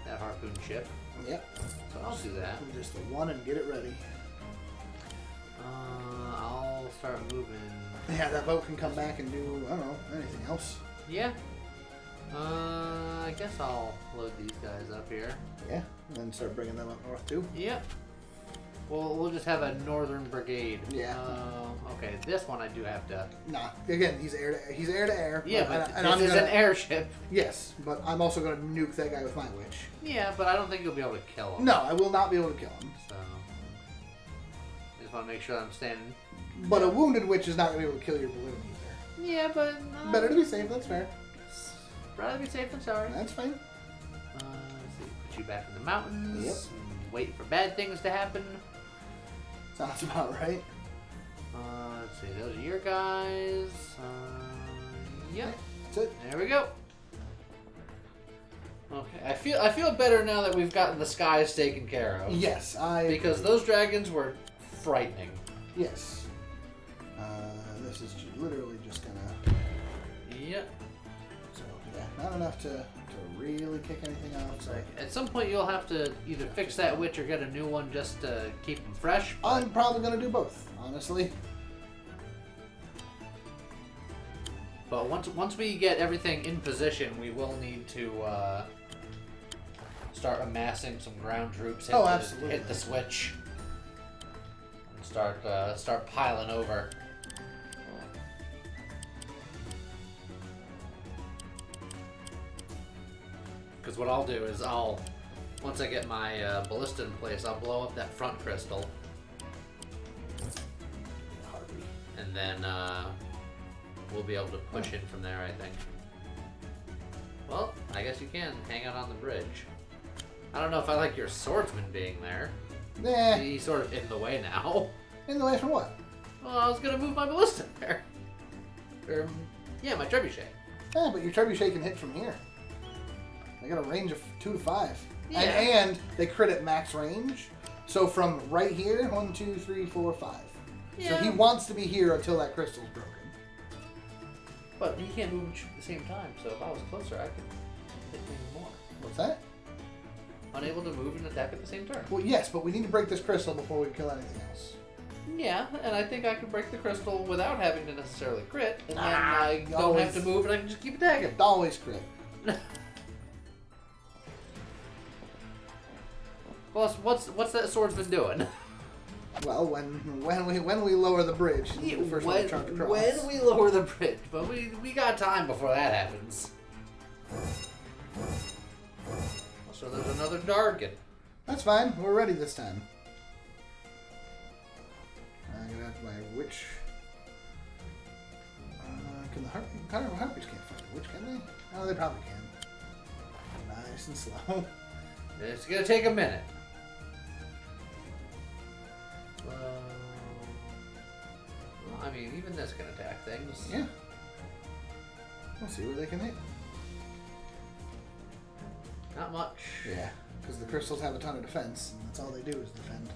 that harpoon ship. Yep. So I'll do that. Just the one and get it ready. I'll start moving. Yeah, that boat can come back and do, I don't know, anything else. Yeah. I guess I'll load these guys up here. Yeah, and then start bringing them up north too. Yep. Well, we'll just have a northern brigade. Yeah. Okay, this one I do have to. Nah, again, he's air to air. Yeah, but this is an airship. Yes, but I'm also going to nuke that guy with my witch. Yeah, but I don't think you'll be able to kill him. No, I will not be able to kill him. So, I just want to make sure I'm standing. But a wounded witch is not going to be able to kill your balloon either. Yeah, but Better to be safe, that's fair. Rather be safe than sorry. That's fine. Let's see, put you back in the mountains. Yep. Wait for bad things to happen. Sounds about right. Let's see, those are your guys. Yep. That's it. There we go. Okay, I feel better now that we've gotten the skies taken care of. Yes, because those dragons were frightening. Yes. This is literally just gonna. Yep. So yeah, not enough to really kick anything off. So. At some point you'll have to either fix that witch or get a new one just to keep them fresh. I'm probably gonna do both, honestly. But once we get everything in position, we will need to start amassing some ground troops. Absolutely. Hit the switch and start piling over. Because what I'll do is once I get my ballista in place, I'll blow up that front crystal. And then we'll be able to push in from there, I think. Well, I guess you can hang out on the bridge. I don't know if I like your swordsman being there. Nah. He's sort of in the way now. In the way from what? Well, I was going to move my ballista there. Yeah, my trebuchet. Yeah, but your trebuchet can hit from here. They got a range of 2 to 5. Yeah. And they crit at max range. So from right here, 1, 2, 3, 4, 5. Yeah. So he wants to be here until that crystal's broken. But he can't move at the same time, so if I was closer, I could hit him more. What's that? Unable to move and attack at the same turn. Well, yes, but we need to break this crystal before we kill anything else. Yeah, and I think I could break the crystal without having to necessarily crit, and then I don't have to move and I can just keep attacking. Always crit. Well, what's that swordsman doing? Well, when we lower the bridge, he'll be the first one to charge across. When we lower the bridge, but we got time before that happens. So there's another Dargan. That's fine. We're ready this time. I'm gonna have my witch. Can the harpies can't fight the witch, can they? Oh, they probably can. Nice and slow. It's gonna take a minute. Well, I mean, even this can attack things. Yeah. We'll see what they can hit. Not much. Yeah, because the crystals have a ton of defense, and that's all they do is defend.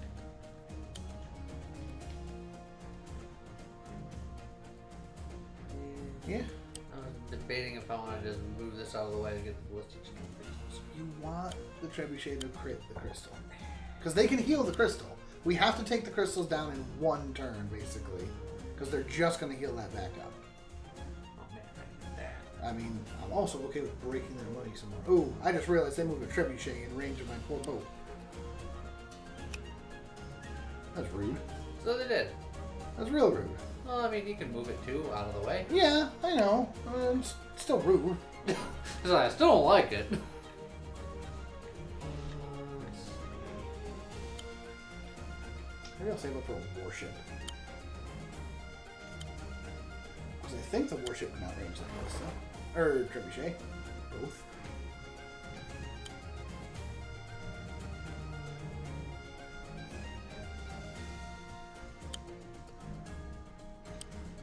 Yeah. I was debating if I wanted to move this out of the way to get the ballistic crystals. You want the trebuchet to crit the crystal. Because they can heal the crystal. We have to take the crystals down in one turn, basically. Because they're just going to heal that back up. Oh man, I can do that. I mean, I'm also okay with breaking their money some more. Ooh, I just realized they moved a trebuchet in range of my poor boat. That's rude. So they did. That's real rude. Well, I mean, you can move it too out of the way. Yeah, I know. It's still rude. Because I still don't like it. Maybe I'll save up for a warship. Because I think the warship can outrange that ballista. Or trebuchet. Both.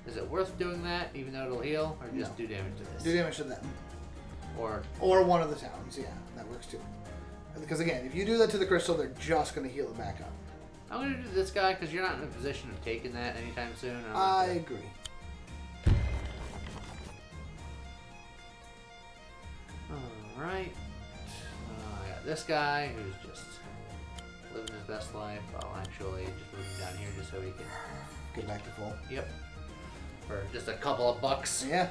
Is it worth doing that, even though it'll heal, or just No. do damage to this? Do damage to them. Or Or one of the towns, yeah. That works too. Because again, if you do that to the crystal, they're just going to heal it back up. I'm gonna do this guy because you're not in a position of taking that anytime soon. I agree. Alright. I got this guy who's just living his best life. I'll actually just move him down here just so he can... Get back to full. Yep. For just a couple of bucks. Yeah.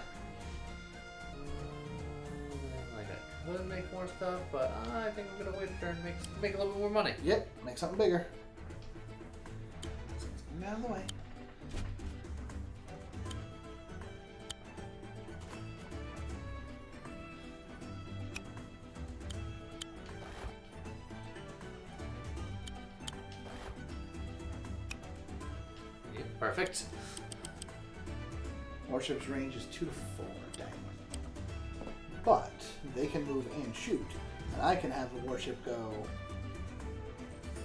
Like I could make more stuff, but I think I'm gonna wait a turn and make a little bit more money. Yep. Make something bigger. Get out of the way. Yep, perfect. Warship's range is 2 to 4. Dang. But they can move and shoot, and I can have the warship go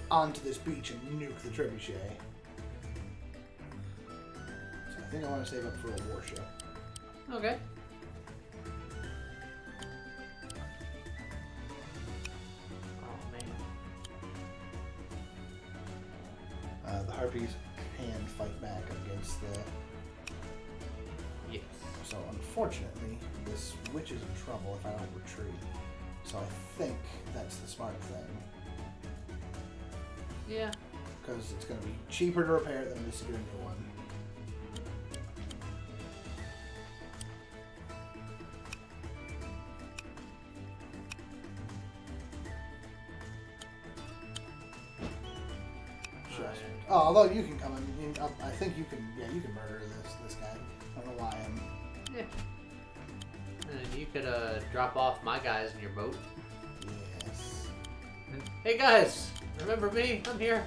onto this beach and nuke the trebuchet. So I think I want to save up for a warship. Okay. Oh man. The Harpies can fight back against the... Yes. So unfortunately, this witch is in trouble if I don't retreat. So I think that's the smart thing. Yeah. Because it's going to be cheaper to repair it than it is to get a new one. Oh, although you can come in, I think you can. Yeah, you can murder this guy. I don't know why I'm. Yeah. And you could drop off my guys in your boat. Yes. And, hey guys, remember me? I'm here.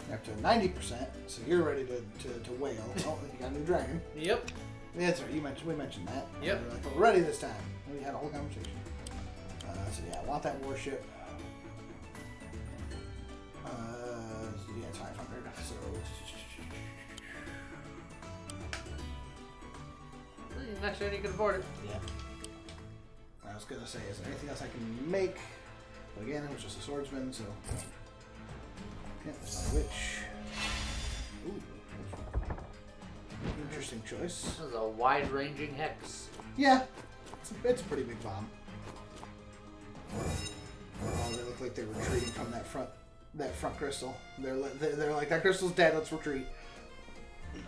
You're up to 90%, so you're ready to whale. Oh, you got a new dragon. Yep. Yeah, that's right. We mentioned that. Yep. We're like, we're ready this time. We had a whole conversation. So yeah, I want that warship. Yeah, it's 500. So Next turn you can afford it. yeah. I was gonna say, is there anything else I can make? But again, it was just a swordsman, so yeah, there's my witch. Ooh, interesting choice. This is a wide-ranging hex. Yeah, it's a pretty big bomb. Oh, they look like they're retreating from that front crystal. They're like, that crystal's dead. Let's retreat.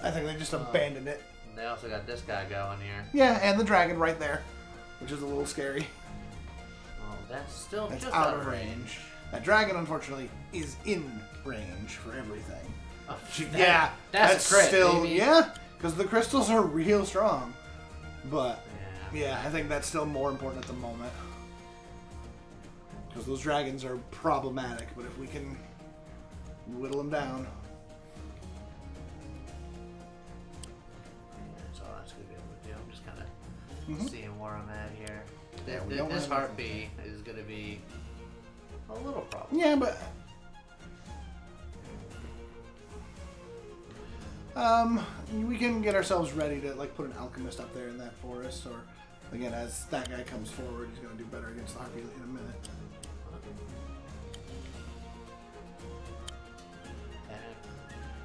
I think they just abandoned it. And they also got this guy going here. Yeah, and the dragon right there, which is a little scary. Oh, that's still That's just out of range. That dragon, unfortunately, is in range for everything. Oh, Yeah, that's a crit, still baby. yeah, because the crystals are real strong. But Yeah. yeah, I think that's still more important at the moment. Because those dragons are problematic, but if we can whittle them down. So that's good to do. I'm just kind of seeing where I'm at here. Yeah, we don't This wanna- harpy is going to be a little problem. Yeah, but we can get ourselves ready to like put an alchemist up there in that forest, or again, as that guy comes forward, he's going to do better against the harpy in a minute.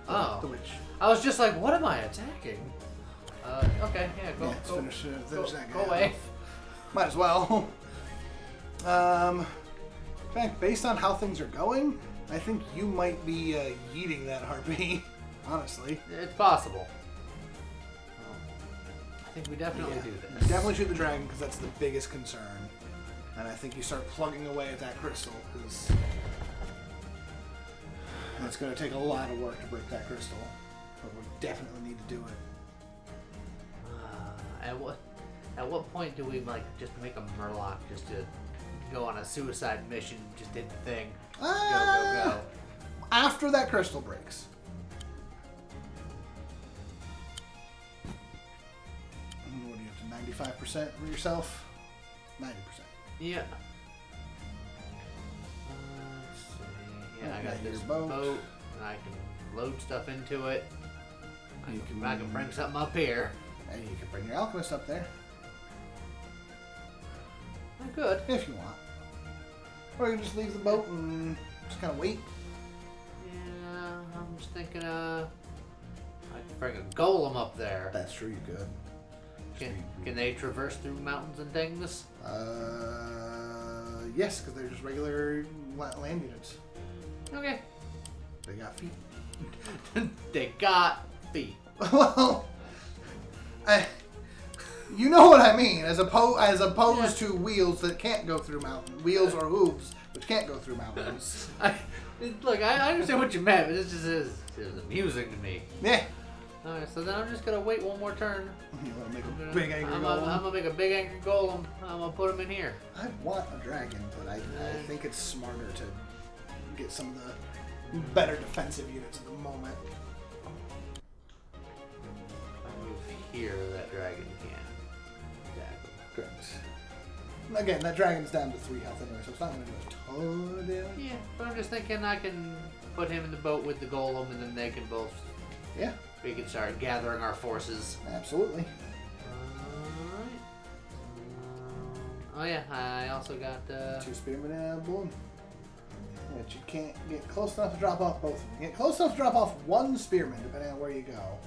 Oh, The witch. I was just like, what am I attacking? Okay, yeah, go, Yeah, let's go, finish that guy. go away. Might as well. In fact, based on how things are going, I think you might be yeeting that harpy. Honestly. It's possible. I think we definitely Yeah. do You this. definitely shoot the dragon because that's the biggest concern. And I think you start plugging away at that crystal because it's going to take a lot of work to break that crystal. But we definitely need to do it. At what point do we like just make a Murloc just to go on a suicide mission? Just did the thing. Go. After that crystal breaks. What do you have to 95% for yourself? 90%. Yeah. Let's see. Yeah, I got Okay, this your boat. boat, and I can load stuff into it. I You can bring something up here. And you can bring your alchemist up there I could. if you want. Or you can just leave the boat and just kind of wait. Yeah, I'm just thinking, I could bring a golem up there. That's true, you could. Can they traverse through mountains and things? Yes, because they're just regular land units. Okay. They got feet. They got feet. Well, you know what I mean. As opposed to wheels that can't go through mountains, wheels or hooves which can't go through mountains. Look, I understand what you meant, but it's amusing to me. Yeah. Alright, so then I'm just gonna wait one more turn. You want to make a big angry I'm golem? gonna make a big angry golem. I'm gonna put him in here. I want a dragon, but I think it's smarter to get some of the better defensive units at the moment. I move here, that dragon can. Exactly. Correct. Again, that dragon's down to 3 health anyway, so it's not going to do a ton of damage. Yeah, but I'm just thinking I can put him in the boat with the golem, and then they can both. Yeah. We can start gathering our forces. Absolutely. Alright. Oh yeah, I also got 2 spearmen and a balloon. But you can't get close enough to drop off both of them. You get close enough to drop off 1 spearman, depending on where you go.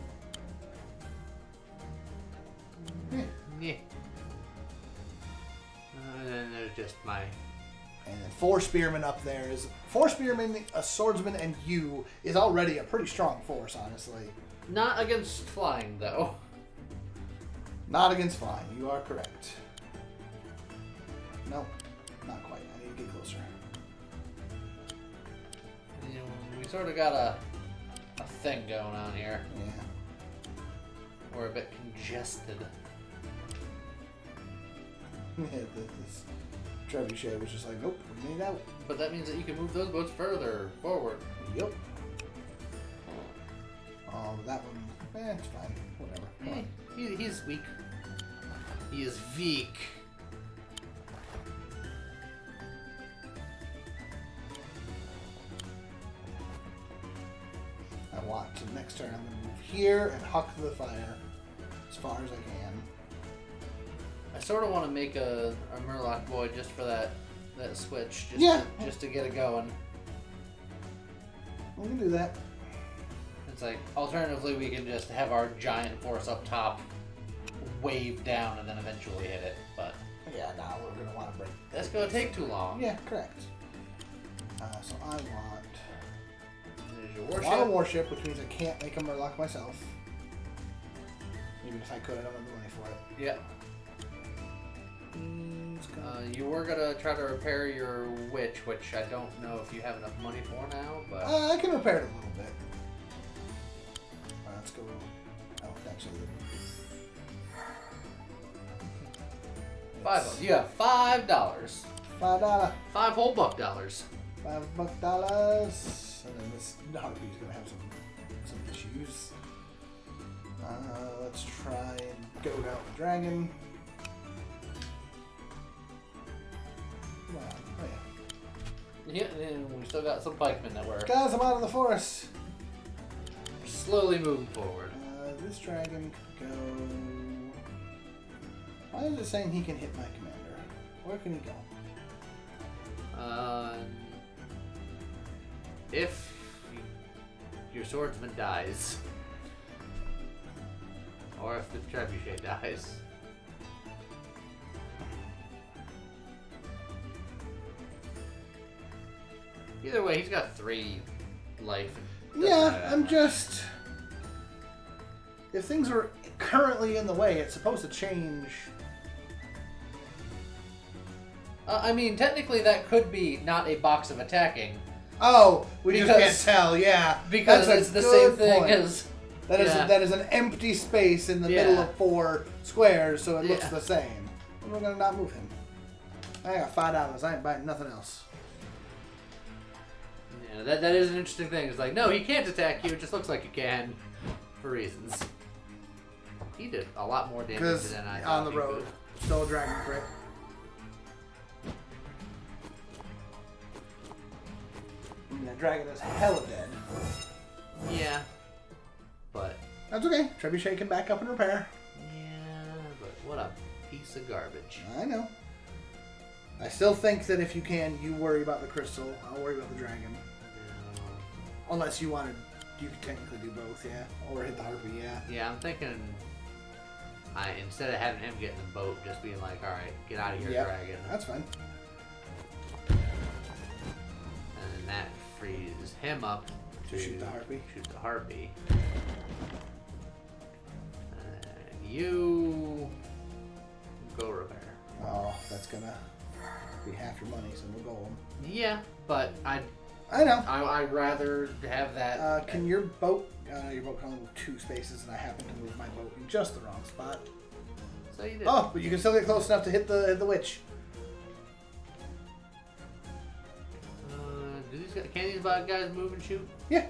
Yeah. Yeah. And then there's just my. And then 4 spearmen up there is 4 spearmen, a swordsman, and you is already a pretty strong force, honestly. Not against flying though. Not against flying. You are correct. No, not quite. I need to get closer. You know, we sort of got a thing going on here. Yeah. We're a bit congested. Yeah, this trebuchet was just like, nope, we need out. But that means that you can move those boats further forward. Yep. Oh, that one, it's fine. Whatever. Come on. He's weak. He is weak. I want to, next turn, I'm going to move here and huck the fire as far as I can. I sort of want to make a Murloc boy just for that switch. Just to get it going. We can do that. It's like, alternatively, we can just have our giant force up top wave down and then eventually hit it. But Yeah, now we're going to want to break. that's going to take too long. Yeah, correct. So I want There's your a lot of warship. warship, which means I can't make a Murloc myself. Even if I could, I don't have the money for it. Yeah. You were going to try to repair your witch, which I don't know if you have enough money for now, but... I can repair it a little bit. Let's go. Oh, actually. $5. You have $5. $5. 5 whole buck dollars. $5. And then this harpy's gonna have some issues. Let's try and go down the dragon. Come on. Oh yeah. Yeah, and we still got some pikemen that were Guys, I'm out of the forest. slowly moving forward. This dragon could go. Why is it saying he can hit my commander? Where can he go? If your swordsman dies, or if the trebuchet dies. Either way, he's got 3 life. Doesn't Yeah, matter that I'm much. just. If things are currently in the way, it's supposed to change. I mean, technically, that could be not a box of attacking. Oh, we just Because- can't tell. Yeah, Because That's a it's the good same thing point. as. That is an empty space in the Yeah. middle of 4 squares, so it looks Yeah. the same. And we're gonna not move him. I got $5. I ain't buying nothing else. Yeah, that is an interesting thing. It's like, no, he can't attack you. It just looks like you can, for reasons. He did a lot more damage Because than I on thought the he road, could. still a dragon crit. And that dragon is hella dead. Yeah, but That's okay. Trebuchet can back up and repair. yeah, but what a piece of garbage. I know. I still think that if you can, you worry about the crystal. I'll worry about the dragon. Unless you wanted, you could technically do both, yeah. Or hit the harpy, yeah. Yeah, I'm thinking. Instead of having him get in the boat, just being like, all right, get out of here, Yep, dragon. that's fine. And that frees him up to shoot the harpy. Shoot the harpy. You go repair. Oh, that's gonna be half your money, so we'll go home. Yeah, but I know. I'd rather have that. Can your boat? Your boat can only move 2 spaces, and I happen to move my boat in just the wrong spot. So you did. Oh, but you can still get close enough to hit the witch. Can these bad guys move and shoot? Yeah.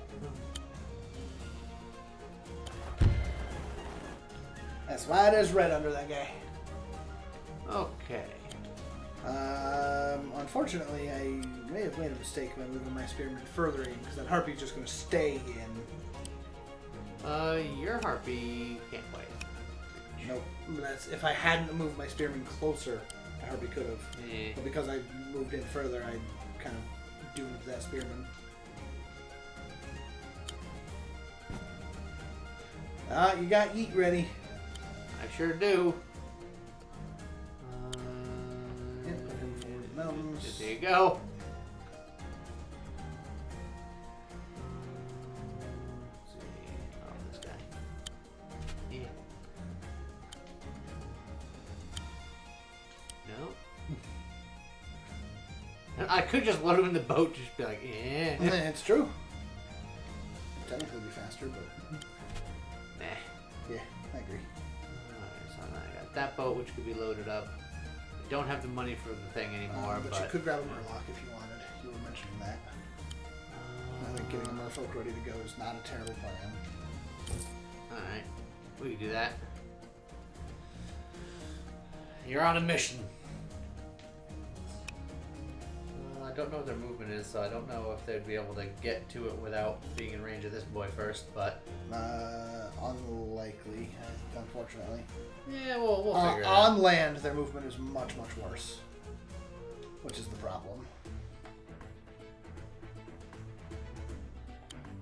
That's why there's red under that guy. Okay. Unfortunately, I may have made a mistake by moving my spearman further in, because that harpy's just going to stay in. Your harpy can't quite. Nope. That's if I hadn't moved my spearman closer, the harpy could have. Eh. But because I moved in further, I kind of doomed that spearman. You got yeet ready. I sure do. Yeah, put him forward the mountains. There you go. Let's see. Oh, this guy. Yeah. No. I could just load him in the boat, just be like, yeah. It's true. Technically, it'd be faster, but Nah. yeah, I agree. Alright, so now I got that boat, which could be loaded up. I don't have the money for the thing anymore, But you could grab a Murloc if you wanted. You were mentioning that. I think getting a Merfolk ready to go is not a terrible plan. Alright, we can do that. You're on a mission. I don't know what their movement is, so I don't know if they'd be able to get to it without being in range of this boy first, but... Unlikely, unfortunately. Yeah, we'll figure it out. On land, their movement is much, much worse. Which is the problem.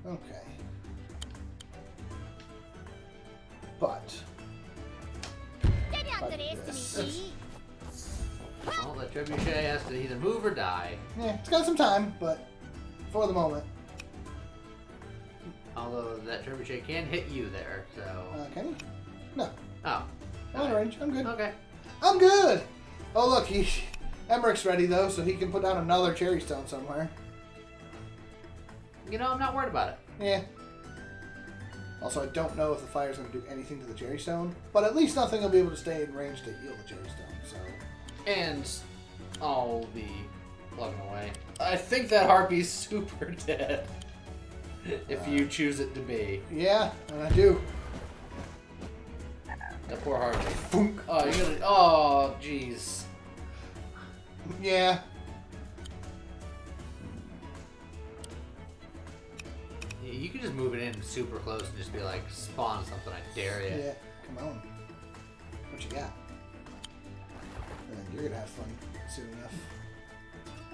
Okay. But... Well, that trebuchet has to either move or die. Yeah, it's got some time, but for the moment. Although that trebuchet can hit you there, so... Can he? No. Oh. I'm in range. I'm good. Okay. I'm good! Oh, look, Emeric's ready, though, so he can put down another cherry stone somewhere. You know, I'm not worried about it. Yeah. Also, I don't know if the fire's going to do anything to the cherry stone, but at least nothing will be able to stay in range to heal the cherry stone, so... And I'll be plugging away. I think that harpy's super dead. If you choose it to be. Yeah, and I do. That poor harpy. Boom. Oh, you're gonna... Oh, jeez. Yeah. You can just move it in super close and just be like, spawn something, I dare you. Yeah, come on. What you got? And then you're gonna have fun soon enough.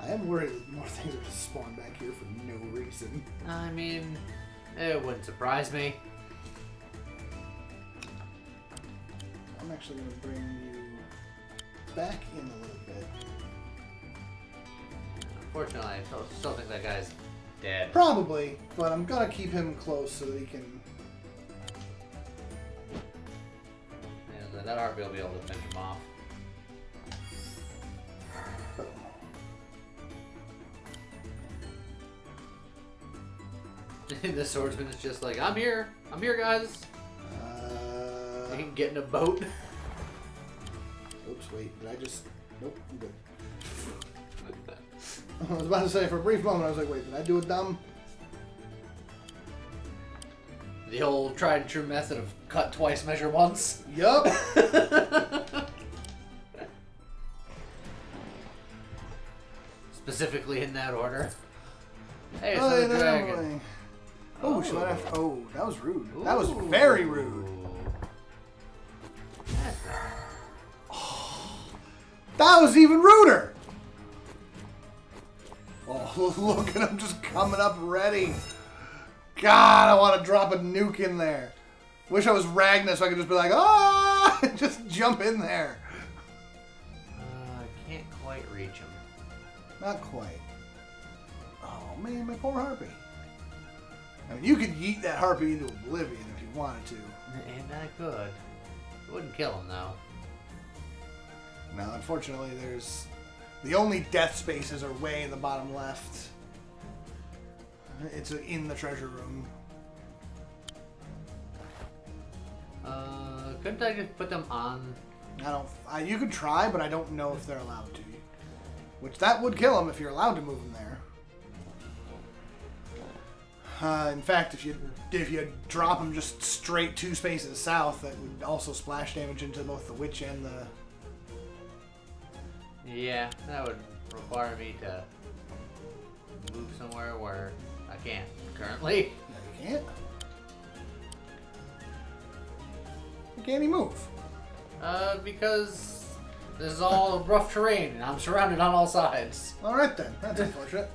I am worried that more things are gonna spawn back here for no reason. I mean, it wouldn't surprise me. I'm actually gonna bring you back in a little bit. Unfortunately, I still think that guy's dead. Probably, but I'm gonna keep him close so that he can... Yeah, that harpy will be able to finish him off. The swordsman is just like, I'm here, guys. You can get in a boat. Oops, wait, did I just... Nope, I'm good. I was about to say, for a brief moment, I was like, wait, did I do it dumb? The old tried and true method of cut twice, measure once. Yup. Specifically in that order. Hey, it's Oh, another yeah, dragon. Oh, should I have... Oh, that was rude. That was very rude. That's not... That was even ruder! Oh, look at him just coming up ready. God, I want to drop a nuke in there. Wish I was Ragnar so I could just be like, ah, and just jump in there. I can't quite reach him. Not quite. Oh man, my poor harpy. I mean, you could yeet that harpy into oblivion if you wanted to. And I could. It wouldn't kill him though. No, unfortunately, there's the only death spaces are way in the bottom left. It's in the treasure room. Couldn't I just put them on? You could try, but I don't know if they're allowed to. Which that would kill them if you're allowed to move them there. In fact, if you drop them just straight 2 spaces south, that would also splash damage into both the witch and the. Yeah, that would require me to move somewhere where I can't currently. No, you can't. Why can't he move? Because this is all rough terrain and I'm surrounded on all sides. All right then, that's unfortunate.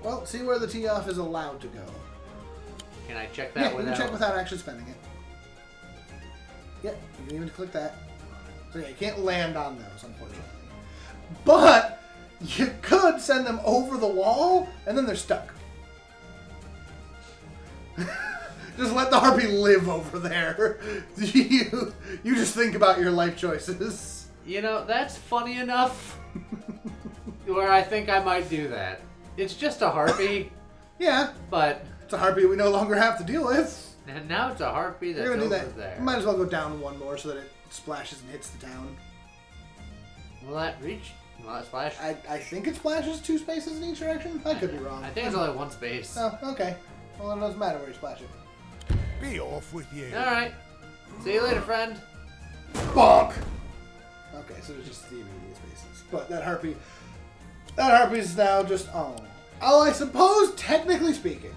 Well, see where the tee-off is allowed to go. Can I check that Yeah, you without? can check without actually spending it. Yep, you can even click that. So yeah, you can't land on those, unfortunately. But you could send them over the wall, and then they're stuck. Just let the harpy live over there. You just think about your life choices. You know, that's funny enough where I think I might do that. It's just a harpy, Yeah, but it's a harpy we no longer have to deal with. and now it's a harpy that's You're gonna do over that. there. You might as well go down one more so that it splashes and hits the town. Will that reach? Will that splash? I think it splashes 2 spaces in each direction. I could be wrong. I think it's only 1 space. Oh, okay. Well, it doesn't matter where you splash it. Be off with you. Alright. See you later, friend. Bonk! Okay, so there's just the immediate spaces. But that harpy's now just, oh, I suppose, technically speaking,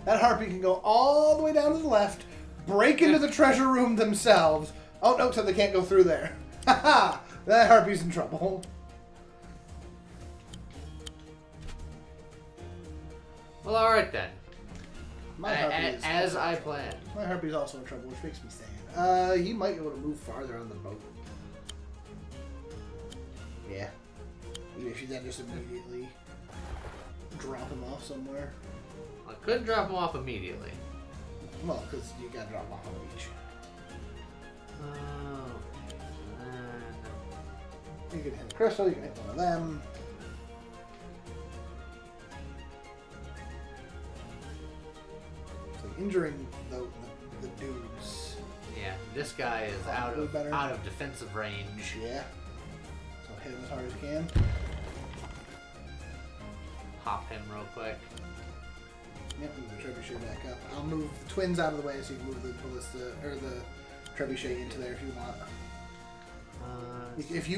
that harpy can go all the way down to the left, break into the treasure room themselves. Oh, no, except they can't go through there. Haha! That harpy's in trouble. Well, alright then. My harpy is As I planned. My harpy's also in trouble, which makes me sad. He might be able to move farther on the boat. Yeah. Even if you then just immediately drop him off somewhere. I couldn't drop him off immediately. Well, because you gotta drop him off on the beach. You can hit a crystal, you can hit one of them. So injuring the dudes. Yeah, this guy is out Probably better. of defensive range. Yeah. So hit him as hard as you can. Hop him real quick. Yep, move the trebuchet back up. I'll move the twins out of the way so you can move the ballista or the trebuchet into there if you want. If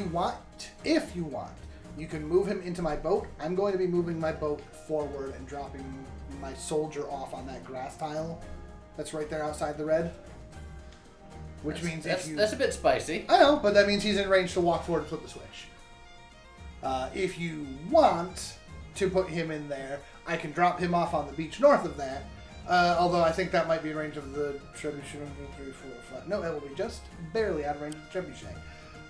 you want, you can move him into my boat. I'm going to be moving my boat forward and dropping my soldier off on that grass tile that's right there outside the red. Which means that's a bit spicy. I know, but that means he's in range to walk forward and flip the switch. If you want to put him in there, I can drop him off on the beach north of that. Although I think that might be in range of the trebuchet. 1, 2, 3, 4, 5. No, it will be just barely out of range of the trebuchet.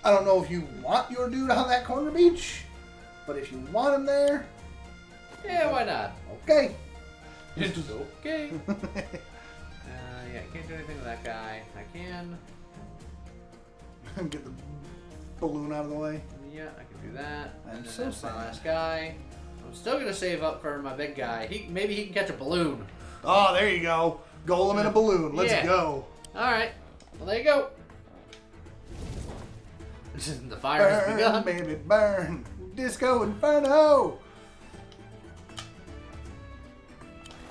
I don't know if you want your dude on that corner beach, but if you want him there, Yeah, why not? okay. It's okay. Yeah, I can't do anything with that guy. I can. Get the balloon out of the way. Yeah, I can do that. I'm And then so that's my sad. last guy. I'm still gonna save up for my big guy. Maybe he can catch a balloon. Oh, there you go. Golem in a balloon. Let's Yeah. go. All right. Well, there you go. The fire has Burn, begun. baby, burn. Disco Inferno.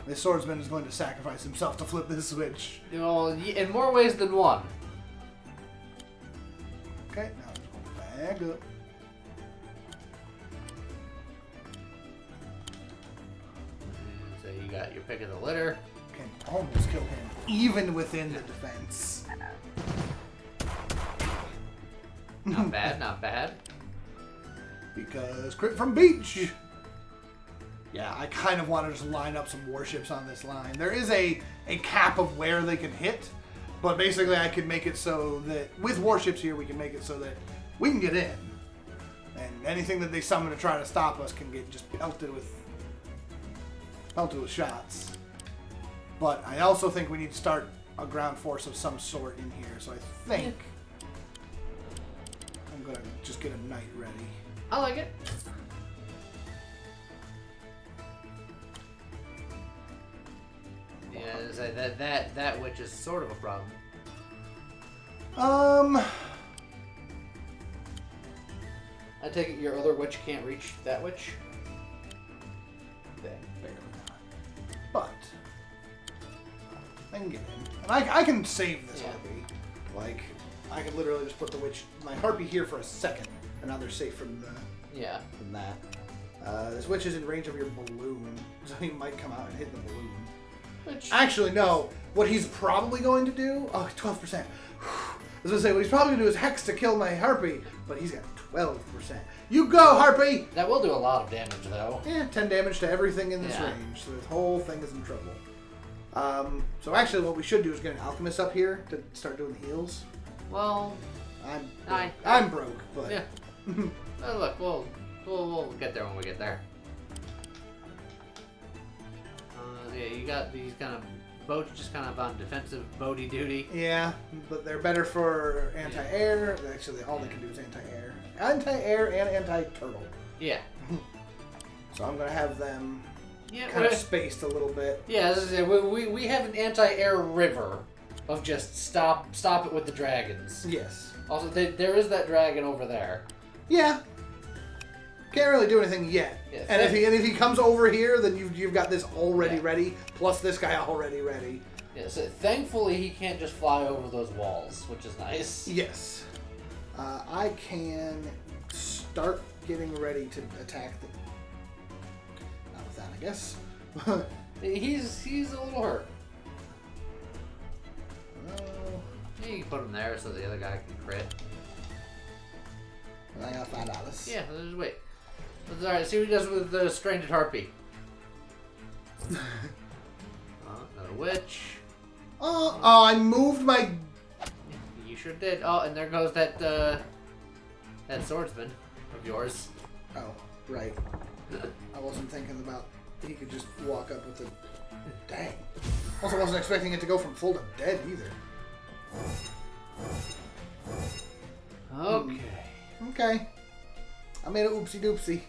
This swordsman is going to sacrifice himself to flip this switch. Well, in more ways than one. Okay, now just going back up. So you got your pick of the litter. Can almost kill him, even within the defense. Not bad, not bad. Because crit from beach. Yeah, I kind of want to just line up some warships on this line. There is a cap of where they can hit, but basically I can make it so that with warships here we can make it so that we can get in, and anything that they summon to try to stop us can get just pelted with shots. But I also think we need to start a ground force of some sort in here. So I think I'm gonna just get a knight ready. I like it. Yeah, so that witch is sort of a problem. I take it your other witch can't reach that witch? Barely not. But I can get in. And I can save this harpy. Like, I can literally just put the witch, my harpy here for a second, and now they're safe from that. This witch is in range of your balloon, so he might come out and hit the balloon. Which... Actually, no. What he's probably going to do... Oh, 12%. I was going to say, what he's probably going to do is hex to kill my harpy, but he's got 12%. You go, harpy! That will do a lot of damage, though. Yeah, 10 damage to everything in this range, so this whole thing is in trouble. So actually what we should do is get an alchemist up here to start doing the heals. Well... I'm broke, but... Yeah. Look, we'll get there when we get there. Yeah, you got these kind of boats just kind of on defensive boaty duty. Yeah, but they're better for anti-air. Actually, all they can do is anti-air. Anti-air and anti-turtle. Yeah. So I'm going to have them Yeah, kind of spaced a little bit. Yeah, as I say, we have an anti-air river of just stop it with the dragons. Yes. Also, there is that dragon over there. Yeah. Can't really do anything yet. Yeah, and if he comes over here, then you've got this already ready, plus this guy already ready. Yeah, so thankfully he can't just fly over those walls, which is nice. Yes. I can start getting ready to attack the... Not with that, I guess. He's a little hurt. Oh. Yeah, you can put him there so the other guy can crit. And I got $5. Yeah, just wait. That's alright, see what he does with the stranded harpy. Another witch. Oh, I moved my... You sure did. Oh, and there goes that swordsman of yours. Oh, right. I wasn't thinking about he could just walk up with the... Dang. Also wasn't expecting it to go from full to dead either. Okay. Okay. I made an oopsie doopsie.